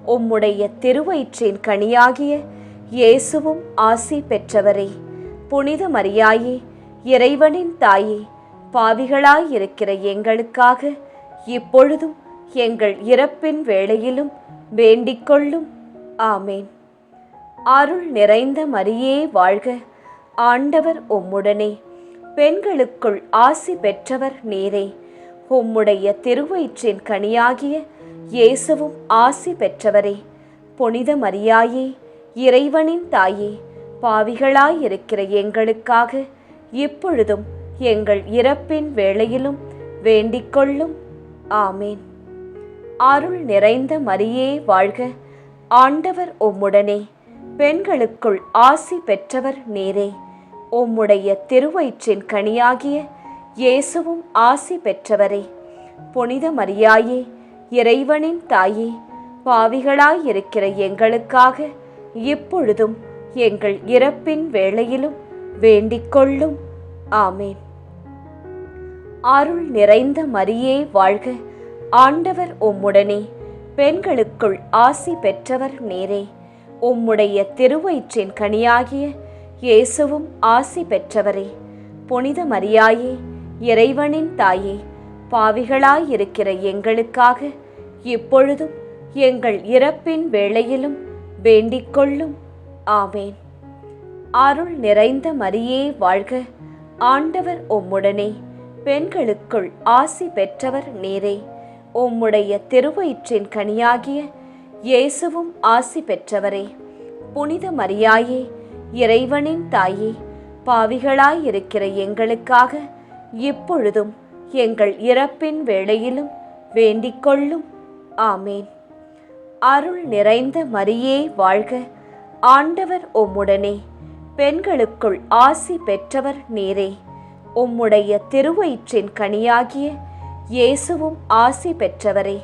உம்முடைய திருவயிற்றின் கனியாகிய இயேசுவும் ஆசி பெற்றவரே. புனித மரியாயே, இறைவனின் தாயே, பாவிகளாயிருக்கிற எங்களுக்காக இப்பொழுதும் எங்கள் இறப்பின் வேளையிலும் வேண்டிக்கொள்ளும். ஆமேன். அருள் நிறைந்த மரியே வாழ்க. ஆண்டவர் உம்முடனே, பெண்களுக்குள் ஆசி பெற்றவர் நீரே. உம்முடைய திருவயிற்றின் கனியாகிய இயேசுவும் ஆசி பெற்றவரே. புனித மரியாயே, இறைவனின் தாயே, பாவிகளாயிருக்கிற எங்களுக்காக இப்பொழுதும் எங்கள் இறப்பின் வேளையிலும் வேண்டிக்கொள்ளும். ஆமேன். அருள் நிறைந்த மரியே வாழ்க. ஆண்டவர் உம்முடனே, பெண்களுக்குள் ஆசி பெற்றவர் நீரே. உம்முடைய திருவயிற்றின் கனியாகிய இயேசுவும் ஆசி பெற்றவரே. புனித மரியாயே, இறைவனின் தாயே, பாவிகளாயிருக்கிற எங்களுக்காக இப்பொழுதும் எங்கள் இறப்பின் வேளையிலும் வேண்டிக்கொள்ளும். ஆமேன். அருள் நிறைந்த மரியே வாழ்க. ஆண்டவர் உம்முடனே, பெண்களுக்குள் ஆசி பெற்றவர் நீரே. உம்முடைய திருவயிற்றின் கனியாகிய இயேசுவும் ஆசி பெற்றவரே. புனித மரியாயே, இறைவனின் தாயே, பாவிகளாயிருக்கிற எங்களுக்காக இப்பொழுதும் எங்கள் இறப்பின் வேளையிலும் வேண்டிக்கொள்ளும். ஆமேன். அருள் நிறைந்த மரியே வாழ்க. ஆண்டவர் உம்முடனே, பெண்களுக்குள் ஆசி பெற்றவர் நீரே. உம்முடைய திருவயிற்றின் கனியாகிய இயேசுவும் ஆசி பெற்றவரே. புனித மரியாயே, இறைவனின் தாயே, பாவிகளாயிருக்கிற எங்களுக்காக இப்பொழுதும் எங்கள் இறப்பின் வேளையிலும் வேண்டிக்கொள்ளும். ஆமேன். அருள் நிறைந்த மரியே வாழ்க. ஆண்டவர் உம்முடனே, பெண்களுக்குள் ஆசி பெற்றவர் நீரே. உம்முடைய திருவயிற்றின் கனியாகிய இயேசுவும் ஆசி பெற்றவரே.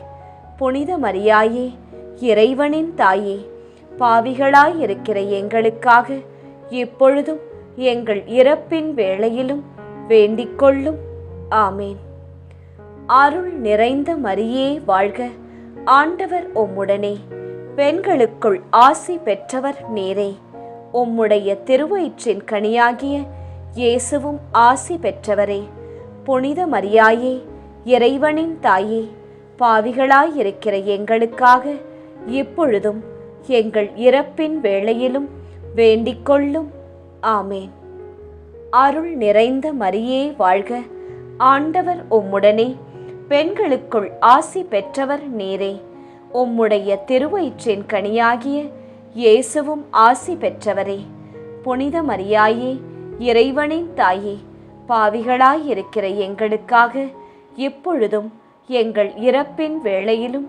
புனித மரியாயே, இறைவனின் தாயே, பாவிகளாயிருக்கிற எங்களுக்காக இப்பொழுதும் எங்கள் இறப்பின் வேளையிலும் வேண்டிக்கொள்ளும். ஆமேன். அருள் நிறைந்த மரியே வாழ்க. ஆண்டவர் உம்முடனே, பெண்களுக்குள் ஆசி பெற்றவர் நீரே. உம்முடைய திருவயிற்றின் கனியாகிய இயேசுவும் ஆசி பெற்றவரே. புனித மரியாயே, இறைவனின் தாயே, பாவிகளாயிருக்கிற எங்களுக்காக இப்பொழுதும் எங்கள் இறப்பின் வேளையிலும் வேண்டிக்கொள்ளும். ஆமேன். அருள் நிறைந்த மரியே வாழ்க. ஆண்டவர் உம்முடனே, பெண்களுக்குள் ஆசி பெற்றவர் நீரே. உம்முடைய திருவயிற்றின் கனியாகிய இயேசுவும் ஆசி பெற்றவரே. புனித மரியாயே, இறைவனின் தாயே, பாவிகளாயிருக்கிற எங்களுக்காக இப்பொழுதும் எங்கள் இறப்பின் வேளையிலும்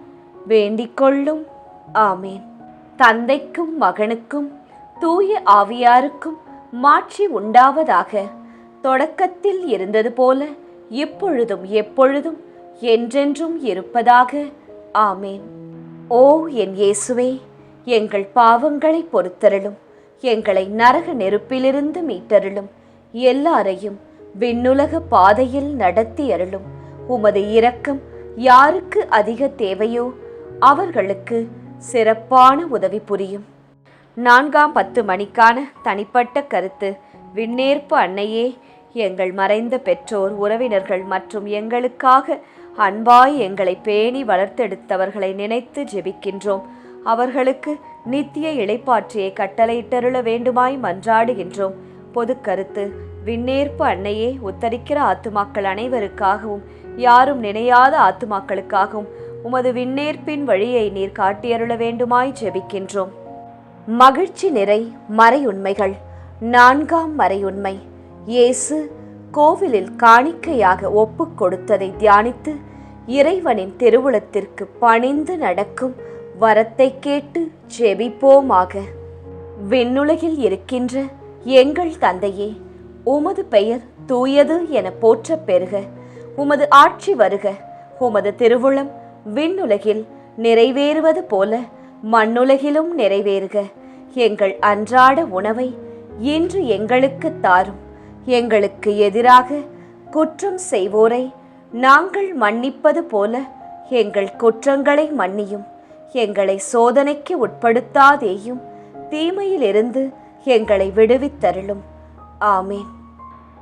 வேண்டிக்கொள்ளும். ஆமேன். தந்தைக்கும் மகனுக்கும் தூய ஆவியாருக்கும் மாட்சி உண்டாவதாக. தொடக்கத்தில் இருந்தது போல இப்பொழுதும் எப்பொழுதும் என்றென்றும் இருப்பதாக. ஆமேன். ஓ என் இயேசுவே, எங்கள் பாவங்களை பொறுத்தருளும். எங்களை நரக நெருப்பிலிருந்து மீட்டருளும். எல்லாரையும் விண்ணுலக பாதையில் நடத்தி அருளும். உமது இரக்கம் யாருக்கு அதிக தேவையோ அவர்களுக்கு சிறப்பான உதவி புரியும். 4ஆம் 10 மணிக்கான தனிப்பட்ட கருத்து. விண்ணேற்பு அன்னையே, எங்கள் மறைந்த பெற்றோர், உறவினர்கள் மற்றும் எங்களுக்காக அன்பாய் எங்களை பேணி வளர்த்தெடுத்தவர்களை நினைத்து ஜெபிக்கின்றோம். அவர்களுக்கு நித்திய இளைப்பாற்றியை கட்டளையிட்டருள வேண்டுமாய் மன்றாடுகின்றோம். பொது கருத்து. விண்ணேற்பு அன்னையே, உத்தரிக்கிற ஆத்துமாக்கள் அனைவருக்காகவும் யாரும் நினையாத ஆத்துமாக்களுக்காகவும் உமது விண்ணேற்பின் வழியை நீர் காட்டியருள வேண்டுமாய் ஜெபிக்கின்றோம். மகிழ்ச்சி நிறை மறையுண்மைகள். 4ஆம் மறையுண்மை. இயேசு கோவிலில் காணிக்கையாக ஒப்பு கொடுத்ததை தியானித்து இறைவனின் திருவுளத்திற்கு பணிந்து நடக்கும் வரத்தை கேட்டு ஜெபிப்போமாக. விண்ணுலகில் இருக்கின்ற எங்கள் தந்தையே, உமது பெயர் தூயது என போற்றப் பெறுக. உமது ஆட்சி வருக. உமது திருவுளம் விண்ணுலகில் நிறைவேறுவது போல மண்ணுலகிலும் நிறைவேறுக. எங்கள் அன்றாட உணவை இன்று எங்களுக்கு தாரும். எங்களுக்கு எதிராக குற்றம் செய்வோரை நாங்கள் மன்னிப்பது போல எங்கள் குற்றங்களை மன்னியும். எங்களை சோதனைக்கு உட்படுத்தாதேயும், தீமையிலிருந்து எங்களை விடுவித்தருளும். ஆமேன்.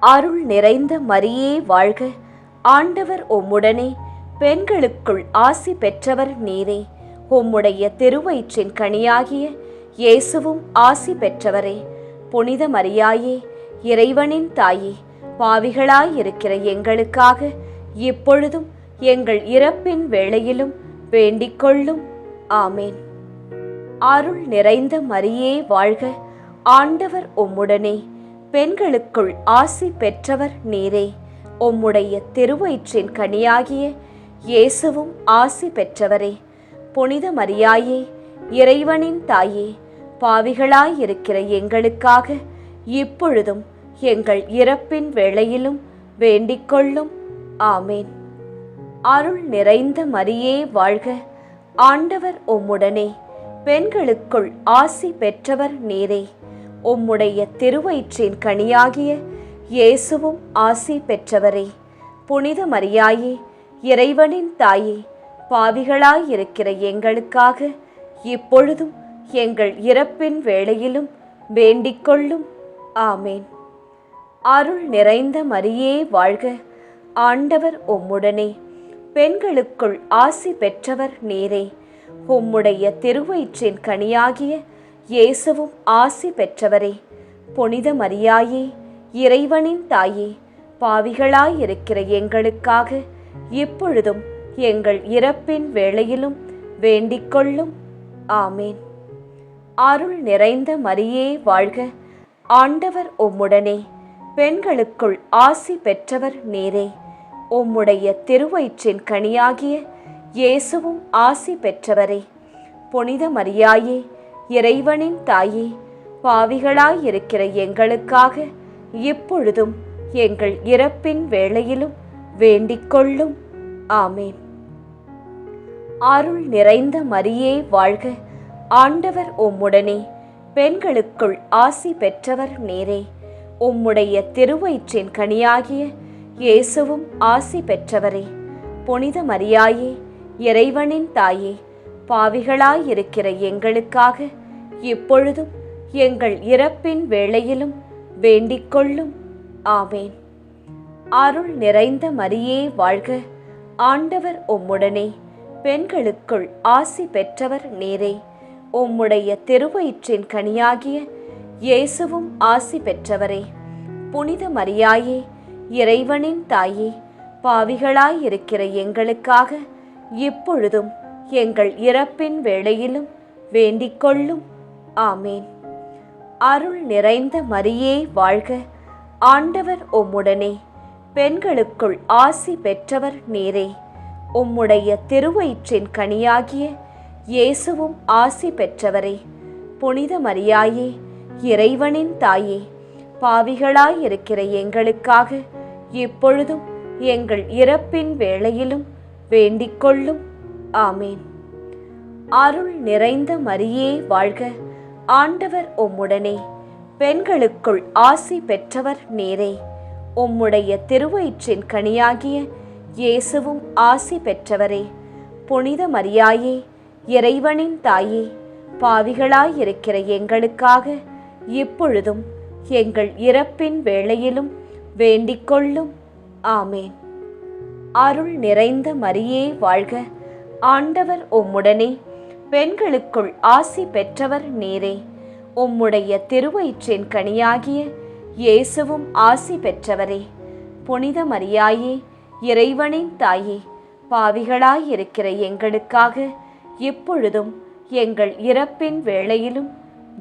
அருள் நிறைந்த மரியே வாழ்க. ஆண்டவர் உம்முடனே, பெண்களுக்குள் ஆசி பெற்றவர் நீரே. உம்முடைய திருவயிற்றின் கனியாகிய இயேசுவும் ஆசி பெற்றவரே. புனித மரியாயே, இறைவனின் தாயே, பாவிகளாயிருக்கிற எங்களுக்காக இப்பொழுதும் எங்கள் இறப்பின் வேளையிலும் வேண்டிக்கொள்ளும். ஆமேன். அருள் நிறைந்த மரியே வாழ்க. ஆண்டவர் உம்முடனே, பெண்களுக்குள் ஆசி பெற்றவர் நீரே. உம்முடைய திருவயிற்றின் கனியாகிய இயேசுவும் ஆசி பெற்றவரே. புனித மரியாயே, இறைவனின் தாயே, பாவிகளாயிருக்கிற எங்களுக்காக இப்பொழுதும் எங்கள் இறப்பின் வேளையிலும் வேண்டிக்கொள்ளும். ஆமேன். அருள் நிறைந்த மரியே வாழ்க. ஆண்டவர் உம்முடனே, பெண்களுக்குள் ஆசி பெற்றவர் நீரே. உம்முடைய திருவயிற்றின் கனியாகிய இயேசுவும் ஆசி பெற்றவரே. புனித மரியாயே, இறைவனின் தாயே, பாவிகளாயிருக்கிற எங்களுக்காக இப்பொழுதும் எங்கள் இறப்பின் வேளையிலும் வேண்டிக்கொள்ளும். ஆமேன். அருள் நிறைந்த மரியே வாழ்க. ஆண்டவர் உம்முடனே, பெண்களுக்குள் ஆசி பெற்றவர் நீரே. உம்முடைய திருவயிற்றின் கனியாகிய இயேசுவும் ஆசி பெற்றவரே. புனித மரியாயே, இறைவனின் தாயே, பாவிகளாயிருக்கிற எங்களுக்காக இப்பொழுதும் எங்கள் இறப்பின் வேளையிலும் வேண்டிக்கொள்ளும். ஆமேன். அருள் நிறைந்த மரியே வாழ்க. ஆண்டவர் உம்முடனே, பெண்களுக்குள் ஆசி பெற்றவர் நீரே. உம்முடைய திருவயிற்றின் கனியாகிய இயேசுவும் ஆசி பெற்றவரே. புனித மரியாயே, இறைவனின் தாயே, பாவிகளாயிருக்கிற எங்களுக்காக இப்பொழுதும் எங்கள் இறப்பின் வேளையிலும் வேண்டிக்கொள்ளும். ஆமேன். அருள் நிறைந்த மரியே வாழ்க. ஆண்டவர் உம்முடனே, பெண்களுக்குள் ஆசி பெற்றவர் நீரே. உம்முடைய திருவயிற்றின் கனியாகிய இயேசுவும் ஆசி பெற்றவரே. புனித மரியாயே, இறைவனின் தாயே, பாவிகளாயிருக்கிற எங்களுக்காக இப்பொழுதும் எங்கள் இறப்பின் வேளையிலும் வேண்டிக்கொள்ளும். ஆமேன். அருள் நிறைந்த மரியே வாழ்க. ஆண்டவர் உம்முடனே, பெண்களுக்குள் ஆசி பெற்றவர் நீரே. உம்முடைய திருவயிற்றின் கனியாகிய இயேசுவும் ஆசி பெற்றவரே. புனித மரியாயே, இறைவனின் தாயே, பாவிகளாயிருக்கிற எங்களுக்காக இப்பொழுதும் எங்கள் இறப்பின் வேளையிலும் வேண்டிக்கொள்ளும். ஆமேன். அருள் நிறைந்த மரியே வாழ்க. ஆண்டவர் உம்முடனே, பெண்களுக்குள் ஆசி பெற்றவர் நீரே. உம்முடைய திருவயிற்றின் கனியாகிய இயேசுவும் ஆசி பெற்றவரே. புனித மரியாயே, இறைவனின் தாயே, பாவிகளாயிருக்கிற எங்களுக்காக இப்பொழுதும் எங்கள் இறப்பின் வேளையிலும் வேண்டிக்கொள்ளும். ஆமேன். அருள் நிறைந்த மரியே வாழ்க. ஆண்டவர் உம்முடனே, பெண்களுக்குள் ஆசி பெற்றவர் நீரே. உம்முடைய திருவயிற்றின் கனியாகிய இயேசுவும் ஆசி பெற்றவரே. புனித மரியாயே, இறைவனின் தாயே, பாவிகளாயிருக்கிற எங்களுக்காக இப்பொழுதும் எங்கள் இறப்பின் வேளையிலும் வேண்டிக்கொள்ளும். ஆமேன். அருள் நிறைந்த மரியே வாழ்க, ஆண்டவர் உம்முடனே, பெண்களுக்குள் ஆசி பெற்றவர் நீரே. உம்முடைய திருவயிற்றின் கனியாகிய இயேசுவும் ஆசி பெற்றவரே. புனித மரியாயே, இறைவனின் தாயே, பாவிகளாயிருக்கிற எங்களுக்காக இப்பொழுதும் எங்கள் இறப்பின் வேளையிலும்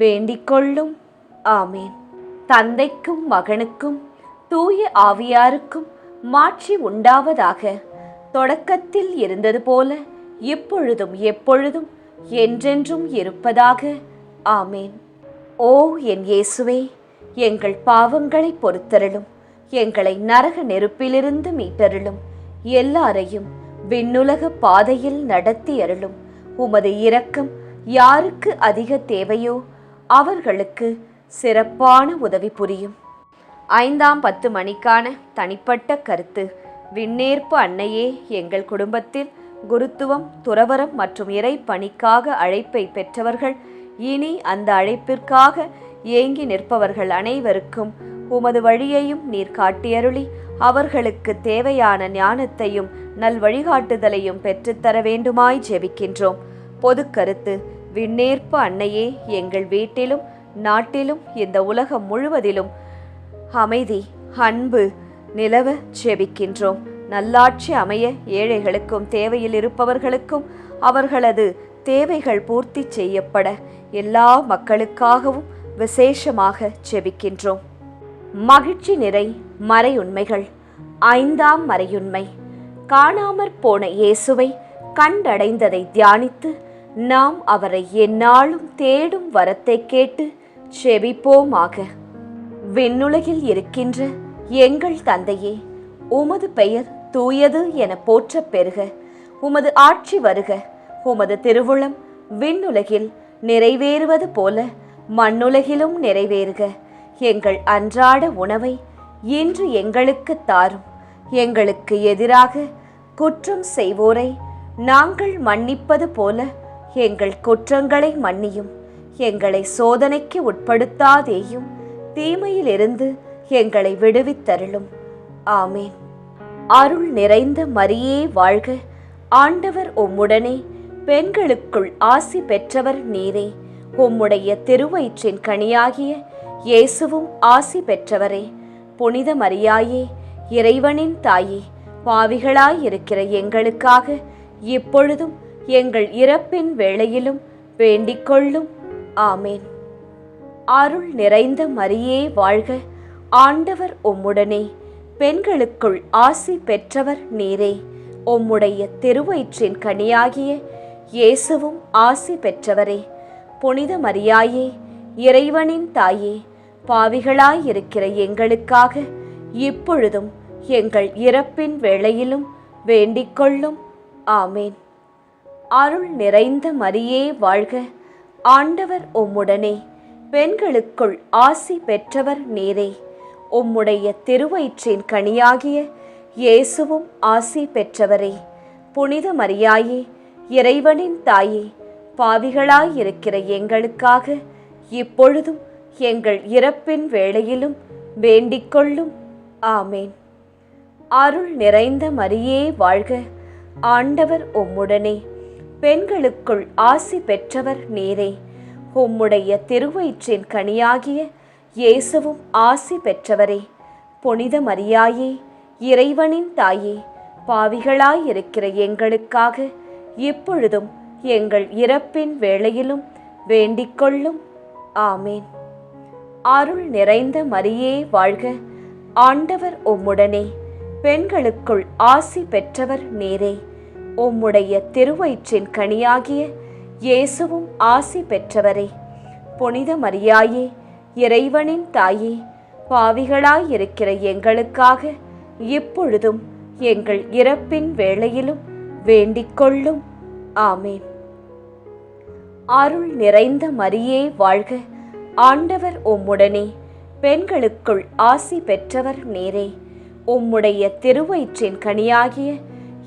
வேண்டிக்கொள்ளும். ஆமேன். தந்தைக்கும் மகனுக்கும் தூய ஆவியாருக்கும் மாட்சி உண்டாவதாக. தொடக்கத்தில் இருந்தது போல இப்பொழுதும் எப்பொழுதும் என்றென்றும் இருப்பதாக. ஆமேன். ஓ என் இயேசுவே, எங்கள் பாவங்களை பொறுத்தருளும், எங்களை நரக நெருப்பிலிருந்து மீட்டருளும், எல்லாரையும் விண்ணுலக பாதையில் நடத்தி அருளும். உமது இரக்கம் யாருக்கு அதிக தேவையோ அவர்களுக்கு சிறப்பான உதவி புரியும். 5ஆம் 10 மணிக்கான தனிப்பட்ட கருத்து. விண்ணேற்பு அன்னையே, எங்கள் குடும்பத்தில் குருத்துவம், துறவரம் மற்றும் இறை பணிக்காக அழைப்பை பெற்றவர்கள், இனி அந்த அழைப்பிற்காக ஏங்கி நிற்பவர்கள் அனைவருக்கும் உமது வழியையும் நீர் காட்டியருளி அவர்களுக்கு தேவையான ஞானத்தையும் நல் வழிகாட்டுதலையும் பெற்றுத்தர வேண்டுமாய் ஜெபிக்கின்றோம். பொது கருத்து. விண்ணேற்பு அன்னையே, எங்கள் வீட்டிலும் நாட்டிலும் இந்த உலகம் முழுவதிலும் அமைதி, அன்பு நிலவ ஜெபிக்கின்றோம். நல்லாட்சி அமைய ஏழைகளுக்கும் தேவையில் இருப்பவர்களுக்கும் அவர்களது தேவைகள் பூர்த்தி செய்யப்பட எல்லா மக்களுக்காகவும் விசேஷமாக ஜெபிக்கின்றோம். மகிழ்ச்சி நிறை மறையுண்மைகள். 5ஆம் மறையுண்மை. காணாமற் போன இயேசுவை கண்டடைந்ததை தியானித்து நாம் அவரை எந்நாளும் தேடும் வரத்தை கேட்டு ஜெபிப்போமாக. விண்ணுலகில் இருக்கின்ற எங்கள் தந்தையே, உமது பெயர் தூயது என போற்றப் பெறுக. உமது ஆட்சி வருக. உமது திருவுளம் விண்ணுலகில் நிறைவேறுவது போல மண்ணுலகிலும் நிறைவேறுக. எங்கள் அன்றாட உணவை இன்று எங்களுக்கு தாரும். எங்களுக்கு எதிராக குற்றம் செய்வோரை நாங்கள் மன்னிப்பது போல எங்கள் குற்றங்களை மன்னியும். எங்களை சோதனைக்கு உட்படுத்தாதேயும், தீமையிலிருந்து எங்களை விடுவித்தருளும். ஆமேன். அருள் நிறைந்த மரியே வாழ்க, ஆண்டவர் உம்முடனே, பெண்களுக்குள் ஆசி பெற்றவர் நீரே. உம்முடைய திருவயிற்றின் கனியாகிய இயேசுவும் ஆசி பெற்றவரே. புனித மரியாயே, இறைவனின் தாயே, பாவிகளாயிருக்கிற எங்களுக்காக இப்பொழுதும் எங்கள் இறப்பின் வேளையிலும் வேண்டிக்கொள்ளும். ஆமேன். அருள் நிறைந்த மரியே வாழ்க, ஆண்டவர் உம்முடனே, பெண்களுக்குள் ஆசி பெற்றவர் நீரே. உம்முடைய திருவயிற்றின் கனியாகிய இயேசுவும் ஆசி பெற்றவரே. புனித மரியாயே, இறைவனின் தாயே, பாவிகளாயிருக்கிற எங்களுக்காக இப்பொழுதும் எங்கள் இறப்பின் வேளையிலும் வேண்டிக்கொள்ளும். ஆமேன். அருள் நிறைந்த மரியே வாழ்க, ஆண்டவர் உம்முடனே, பெண்களுக்குள் ஆசி பெற்றவர் நீரே. உம்முடைய திருவயிற்றின் கனியாகிய இயேசுவும் ஆசி பெற்றவரே. புனித மரியாயே, இறைவனின் தாயே, பாவிகளாயிருக்கிற எங்களுக்காக இப்பொழுதும் எங்கள் இறப்பின் வேளையிலும் வேண்டிக்கொள்ளும். ஆமேன். அருள் நிறைந்த மரியே வாழ்க, ஆண்டவர் உம்முடனே, பெண்களுக்குள் ஆசி பெற்றவர் நீரே. உம்முடைய திருவயிற்றின் கனியாகிய இயேசுவும் ஆசி பெற்றவரே. புனித மரியாயே, இறைவனின் தாயே, பாவிகளாயிருக்கிற எங்களுக்காக இப்பொழுதும் எங்கள் இறப்பின் வேளையிலும் வேண்டிக்கொள்ளும். ஆமேன். அருள் நிறைந்த மரியே வாழ்க, ஆண்டவர் உம்முடனே, பெண்களுக்குள் ஆசி பெற்றவர் நீரே. உம்முடைய திருவயிற்றின் கனியாகிய இயேசுவும் ஆசி பெற்றவரே. புனித மரியாயே, இறைவனின் தாயே, பாவிகளாயிருக்கிற எங்களுக்காக இப்பொழுதும் எங்கள் இறப்பின் வேளையிலும் வேண்டிக்கொள்ளும். ஆமேன். அருள் நிறைந்த மரியே வாழ்க, ஆண்டவர் உம்முடனே, பெண்களுக்குள் ஆசி பெற்றவர் நீரே. உம்முடைய திருவயிற்றின் கனியாகிய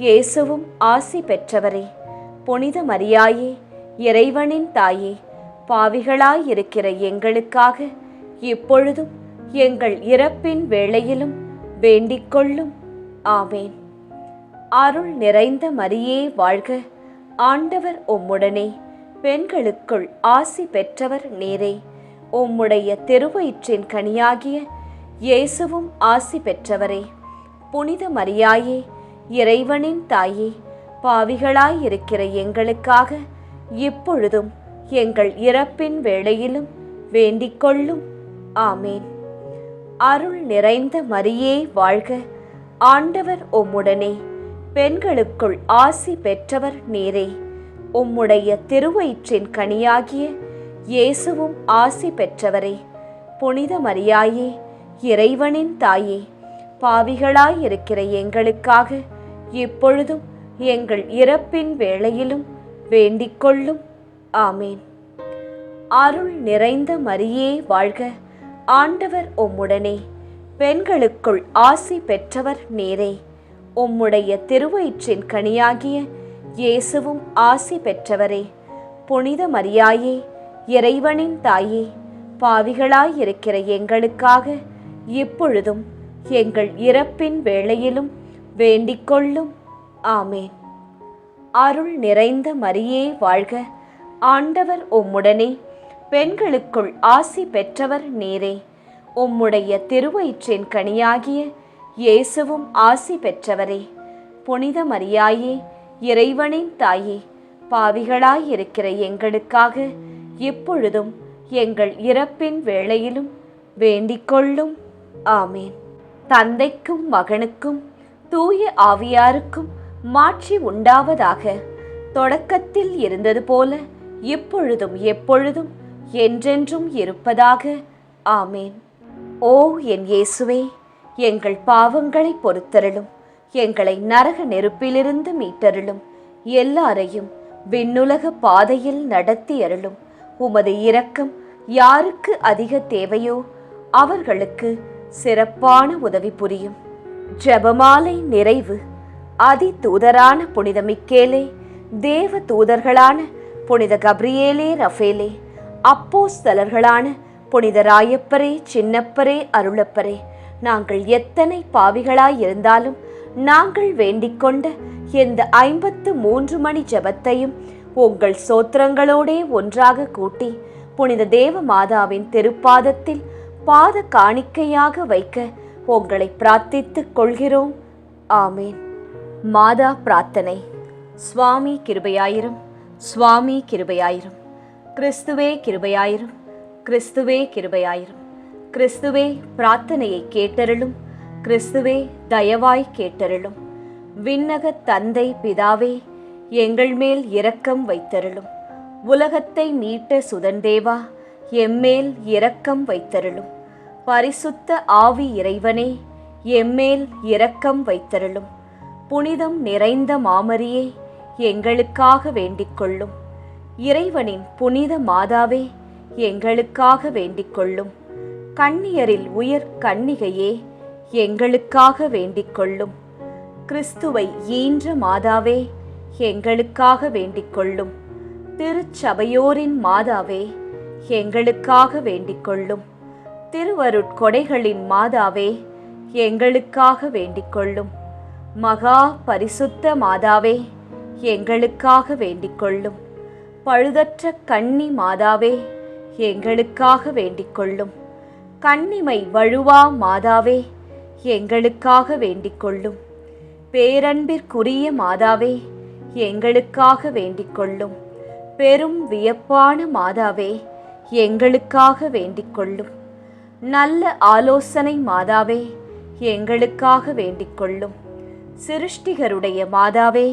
இயேசுவும் ஆசி பெற்றவரே. புனித மரியாயே, இறைவனின் தாயே, பாவிகளாயிருக்கிற எங்களுக்காக இப்பொழுதும் எங்கள் இறப்பின் வேளையிலும் வேண்டிக்கொள்ளும். ஆமேன். அருள் நிறைந்த மரியே வாழ்க, ஆண்டவர் உம்முடனே, பெண்களுக்குள் ஆசி பெற்றவர் நீரே. உம்முடைய திருவயிற்றின் கனியாகிய இயேசுவும் ஆசி பெற்றவரே. புனித மரியாயே, இறைவனின் தாயே, பாவிகளாயிருக்கிற எங்களுக்காக இப்பொழுதும் எங்கள் இறப்பின் வேளையிலும் வேண்டிக்கொள்ளும். ஆமேன். அருள் நிறைந்த மரியே வாழ்க, ஆண்டவர் உம்முடனே, பெண்களுக்குள் ஆசி பெற்றவர் நீரே. உம்முடைய திருவயிற்றின் கனியாகிய இயேசுவும் ஆசி பெற்றவரே. புனித மரியாயே, இறைவனின் தாயே, பாவிகளாயிருக்கிற எங்களுக்காக இப்பொழுதும் எங்கள் இறப்பின் வேளையிலும் வேண்டிக்கொள்ளும். ஆமேன். அருள் நிறைந்த மரியே வாழ்க, ஆண்டவர் உம்முடனே, பெண்களுக்குள் ஆசி பெற்றவர் நீரே. உம்முடைய திருவயிற்றின் கனியாகிய இயேசுவும் ஆசி பெற்றவரே. புனித மரியாயே, இறைவனின் தாயே, பாவிகளாயிருக்கிற எங்களுக்காக இப்பொழுதும் எங்கள் இறப்பின் வேளையிலும் வேண்டிக்கொள்ளும். ஆமேன். அருள் நிறைந்த மரியே வாழ்க, ஆண்டவர் உம்முடனே, பெண்களுக்குள் ஆசி பெற்றவர் நீரே. உம்முடைய திருவயிற்றின் கனியாகிய இயேசுவும் ஆசி பெற்றவரே. புனித மரியாயே, இறைவனின் தாயே, பாவிகளாயிருக்கிற எங்களுக்காக இப்பொழுதும் எங்கள் இறப்பின் வேளையிலும் வேண்டிக்கொள்ளும். ஆமேன். தந்தைக்கும் மகனுக்கும் தூய ஆவியாருக்கும் மாட்சி உண்டாவதாக. தொடக்கத்தில் இருந்தது போல இப்பொழுதும் எப்பொழுதும் என்றென்றும் இருப்பதாக. ஆமேன். ஓ என் இயேசுவே, எங்கள் பாவங்களை பொறுத்தருளும், எங்களை நரக நெருப்பிலிருந்து மீட்டருளும், எல்லாரையும் விண்ணுலக பாதையில் நடத்தி அருளும். உமது இரக்கம் யாருக்கு அதிக தேவையோ அவர்களுக்கு சிறப்பான உதவி புரியும். ஜெபமாலை நிறைவு. அதி தூதரான புனித மிக்கேலே, தேவ தூதர்களான புனித கப்ரியேலே ரஃபேலே, அப்போஸ்தலர்களான புனித ராயப்பரே, சின்னப்பரே, அருளப்பரே, நாங்கள் எத்தனை பாவிகளாயிருந்தாலும் நாங்கள் வேண்டிக்கொண்ட எந்த 53 மணி ஜெபத்தையும் உங்கள் சோத்திரங்களோடே ஒன்றாக கூட்டி புனித தேவ மாதாவின் திருப்பாதத்தில் பாத காணிக்கையாக வைக்க உங்களை பிரார்த்தித்துக் கொள்கிறோம். ஆமேன். மாதா பிரார்த்தனை. சுவாமி கிருபையாயிரும், சுவாமி கிருபையாயிரும். கிறிஸ்துவே கிருபையாயிரும், கிறிஸ்துவே கிருபையாயிரும். கிறிஸ்துவே பிரார்த்தனையை கேட்டருளும், கிறிஸ்துவே தயவாய் கேட்டருளும். விண்ணக தந்தை பிதாவே, எங்கள் மேல் இரக்கம் வைத்தருளும். உலகத்தை மீட்ட சுதந்தேவா, எம்மேல் இரக்கம் வைத்தருளும். பரிசுத்த ஆவி இறைவனே, எம்மேல் இரக்கம் வைத்தருளும். புனிதம் நிறைந்த மாமரியே, எங்களுக்காக வேண்டிக்கொள்ளும். இறைவனின் புனித மாதாவே, எங்களுக்காக வேண்டிக்கொள்ளும். கன்னியரில் உயர் கன்னிகையே, எங்களுக்காக வேண்டிக்கொள்ளும். கிறிஸ்துவை ஈன்ற மாதாவே, எங்களுக்காக வேண்டிக்கொள்ளும். திருச்சபையோரின் மாதாவே, எங்களுக்காக வேண்டிக்கொள்ளும். திருவருட்கொடைகளின் மாதாவே, எங்களுக்காக வேண்டிக்கொள்ளும். மகா பரிசுத்த மாதாவே, எங்களுக்காக வேண்டிக்கொள்ளும். பழுதற்ற கன்னி மாதாவே, எங்களுக்காக வேண்டிக்கொள்ளும். கன்னிமை வழுவா மாதாவே, எங்களுக்காக வேண்டிக்கொள்ளும். பேரன்பிற்குரிய மாதாவே, எங்களுக்காக வேண்டிக்கொள்ளும். பெரும் வியப்பான மாதாவே, எங்களுக்காக வேண்டிக்கொள்ளும். நல்ல ஆலோசனை மாதாவே, எங்களுக்காக வேண்டிக்கொள்ளும். சிருஷ்டிகருடைய மாதாவே,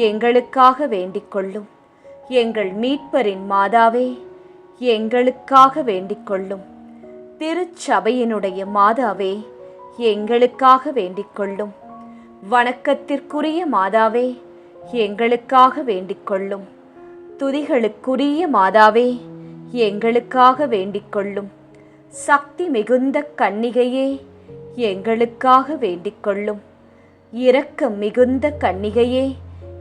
எங்களுக்காக வேண்டிக்கொள்ளும். எங்கள் மீட்பரின் மாதாவே, எங்களுக்காக வேண்டிக்கொள்ளும். திருச்சபையினுடைய மாதாவே, எங்களுக்காக வேண்டிக்கொள்ளும். வணக்கத்திற்குரிய மாதாவே, எங்களுக்காக வேண்டிக்கொள்ளும். துதிகளுக்குரிய மாதாவே, எங்களுக்காக வேண்டிக்கொள்ளும். சக்தி மிகுந்த கன்னிகையே, எங்களுக்காக வேண்டிக் கொள்ளும். இரக்கம் மிகுந்த கன்னிகையே,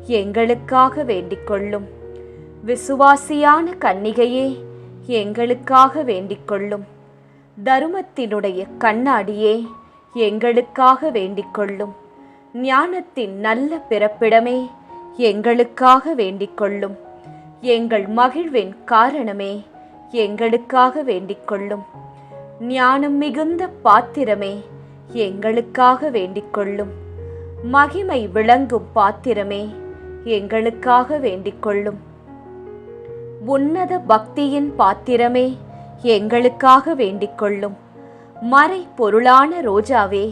எங்களுக்காக வேண்டிக் கொள்ளும். விசுவாசியான கன்னிகையே, எங்களுக்காக வேண்டிக் கொள்ளும். தருமத்தினுடைய கண்ணாடியே, எங்களுக்காக வேண்டிக் கொள்ளும். ஞானத்தின் நல்ல பிறப்பிடமே, எங்களுக்காக வேண்டிக் கொள்ளும். எங்கள் மகிழ்வின் காரணமே, எங்களுக்காக வேண்டிக் கொள்ளும். ஞானம் மிகுந்த பாத்திரமே, எங்களுக்காக வேண்டிக் கொள்ளும். மகிமை விளங்கும் பாத்திரமே, எங்களுக்காக வேண்டிக் கொள்ளும். உன்னத பக்தியின் பாத்திரமே, எங்களுக்காக வேண்டிக் கொள்ளும். மறை பொருளான ரோஜாவே,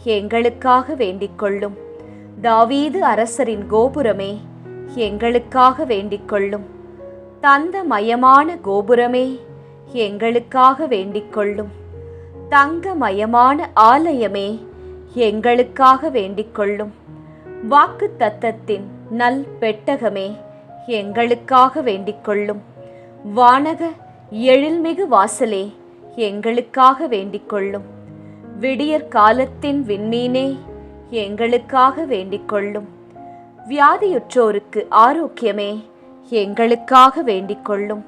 எங்களுக்காக வேண்டிக் கொள்ளும். தாவீது அரசரின் கோபுரமே, எங்களுக்காக வேண்டிக் கொள்ளும். தந்தமயமான கோபுரமே, எங்களுக்காக வேண்டிக் கொள்ளும். தங்கமயமான ஆலயமே, எங்களுக்காக வேண்டிக் கொள்ளும். வாக்கு தத்தத்தின் நல் பெட்டகமே, எங்களுக்காக வேண்டிக் கொள்ளும். வானக எழில்மிகு வாசலே, எங்களுக்காக வேண்டிக் கொள்ளும். விடியற் காலத்தின் விண்மீனே, எங்களுக்காக வேண்டிக் கொள்ளும். வியாதியுற்றோருக்கு ஆரோக்கியமே, எங்களுக்காக வேண்டிக் கொள்ளும்.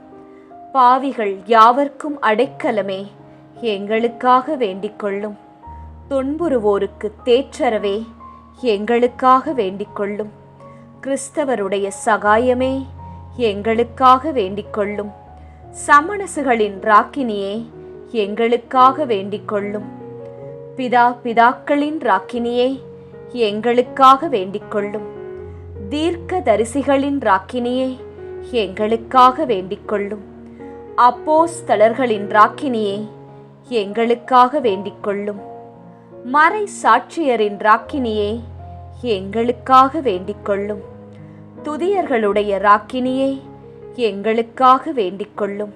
பாவிகள் யாவர்க்கும் அடைக்கலமே, எங்களுக்காக வேண்டிக் கொள்ளும். துன்புறுவோருக்கு தேற்றரவே, எங்களுக்காக வேண்டிக் கொள்ளும். கிறிஸ்தவருடைய சகாயமே, எங்களுக்காக வேண்டிக் கொள்ளும். சமணசுகளின் ராக்கினியே, எங்களுக்காக வேண்டிக் கொள்ளும். பிதாக்களின் ராக்கினியே, எங்களுக்காக வேண்டிக் கொள்ளும். தீர்க்க தரிசிகளின் ராக்கினியே, எங்களுக்காக வேண்டிக் கொள்ளும். அப்போஸ்தலர்களின் ராக்கினியே, எங்களுக்காக வேண்டிக் கொள்ளும். மறை சாட்சியரின் ராக்கினியே, எங்களுக்காக வேண்டிக் கொள்ளும். துதியர்களுடைய ராக்கினியே, எங்களுக்காக வேண்டிக் கொள்ளும்.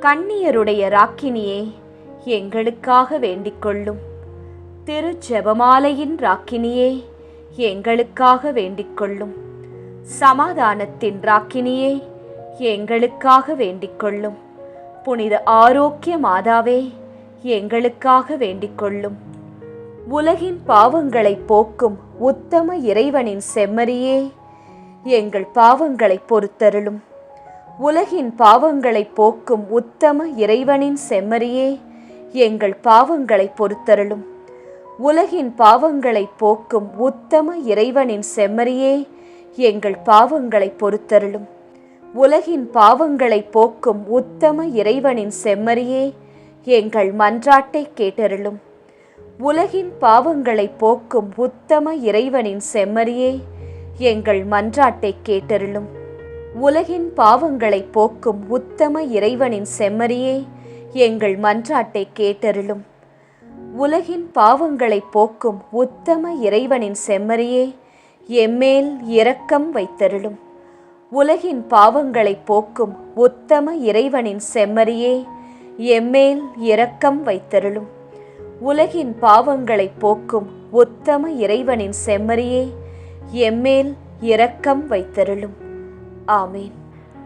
கன்னியருடைய ராக்கினியே, எங்களுக்காக வேண்டிக் கொள்ளும். திரு ஜெபமாலையின் ராக்கினியே, எங்களுக்காக வேண்டிக் கொள்ளும். சமாதானத்தின் ராக்கினியே, எங்களுக்காக வேண்டிக் கொள்ளும். புனித ஆரோக்கிய மாதாவே, எங்களுக்காக வேண்டிக் கொள்ளும். உலகின் பாவங்களை போக்கும் உத்தம இறைவனின் செம்மறியே, எங்கள் பாவங்களை பொறுத்தருளும். உலகின் பாவங்களை போக்கும் உத்தம இறைவனின் செம்மறியே, எங்கள் பாவங்களை பொறுத்தருளும். உலகின் பாவங்களை போக்கும் உத்தம இறைவனின் செம்மறியே, எங்கள் பாவங்களை பொறுத்தருளும். உலகின் பாவங்களை போக்கும் உத்தம இறைவனின் செம்மறியே, எங்கள் மன்றாட்டை கேட்டருளும். உலகின் பாவங்களை போக்கும் உத்தம இறைவனின் செம்மறியே, எங்கள் மன்றாட்டை கேட்டருளும். உலகின் பாவங்களை போக்கும் உத்தம இறைவனின் செம்மறியே, எங்கள் மன்றாட்டை கேட்டருளும். உலகின் பாவங்களை போக்கும் உத்தம இறைவனின் செம்மறியே, எம்மேல் இரக்கம் வைத்தருளும். உலகின் பாவங்களை போக்கும் உத்தம இறைவனின் செம்மறியே, எம்மேல் இரக்கம் வைத்தருளும். உலகின் பாவங்களை போக்கும் உத்தம இறைவனின் செம்மறியே, எம்மேல் இரக்கம் வைத்தருளும். ஆமீன்.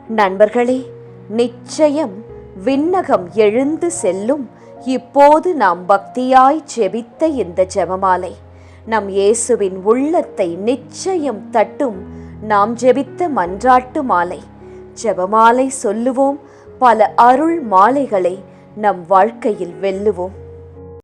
நண்பர்களே, நிச்சயம் விண்ணகம் எழுந்து செல்லும் இப்போது நாம் பக்தியாய் ஜெபித்த இந்த ஜெபமாலை நம் இயேசுவின் உள்ளத்தை நிச்சயம் தட்டும். நாம் ஜெபித்த மன்றாட்டு மாலை. ஜெபமாலை சொல்லுவோம், பல அருள் மாலைகளை நம் வாழ்க்கையில் வெல்லுவோம்.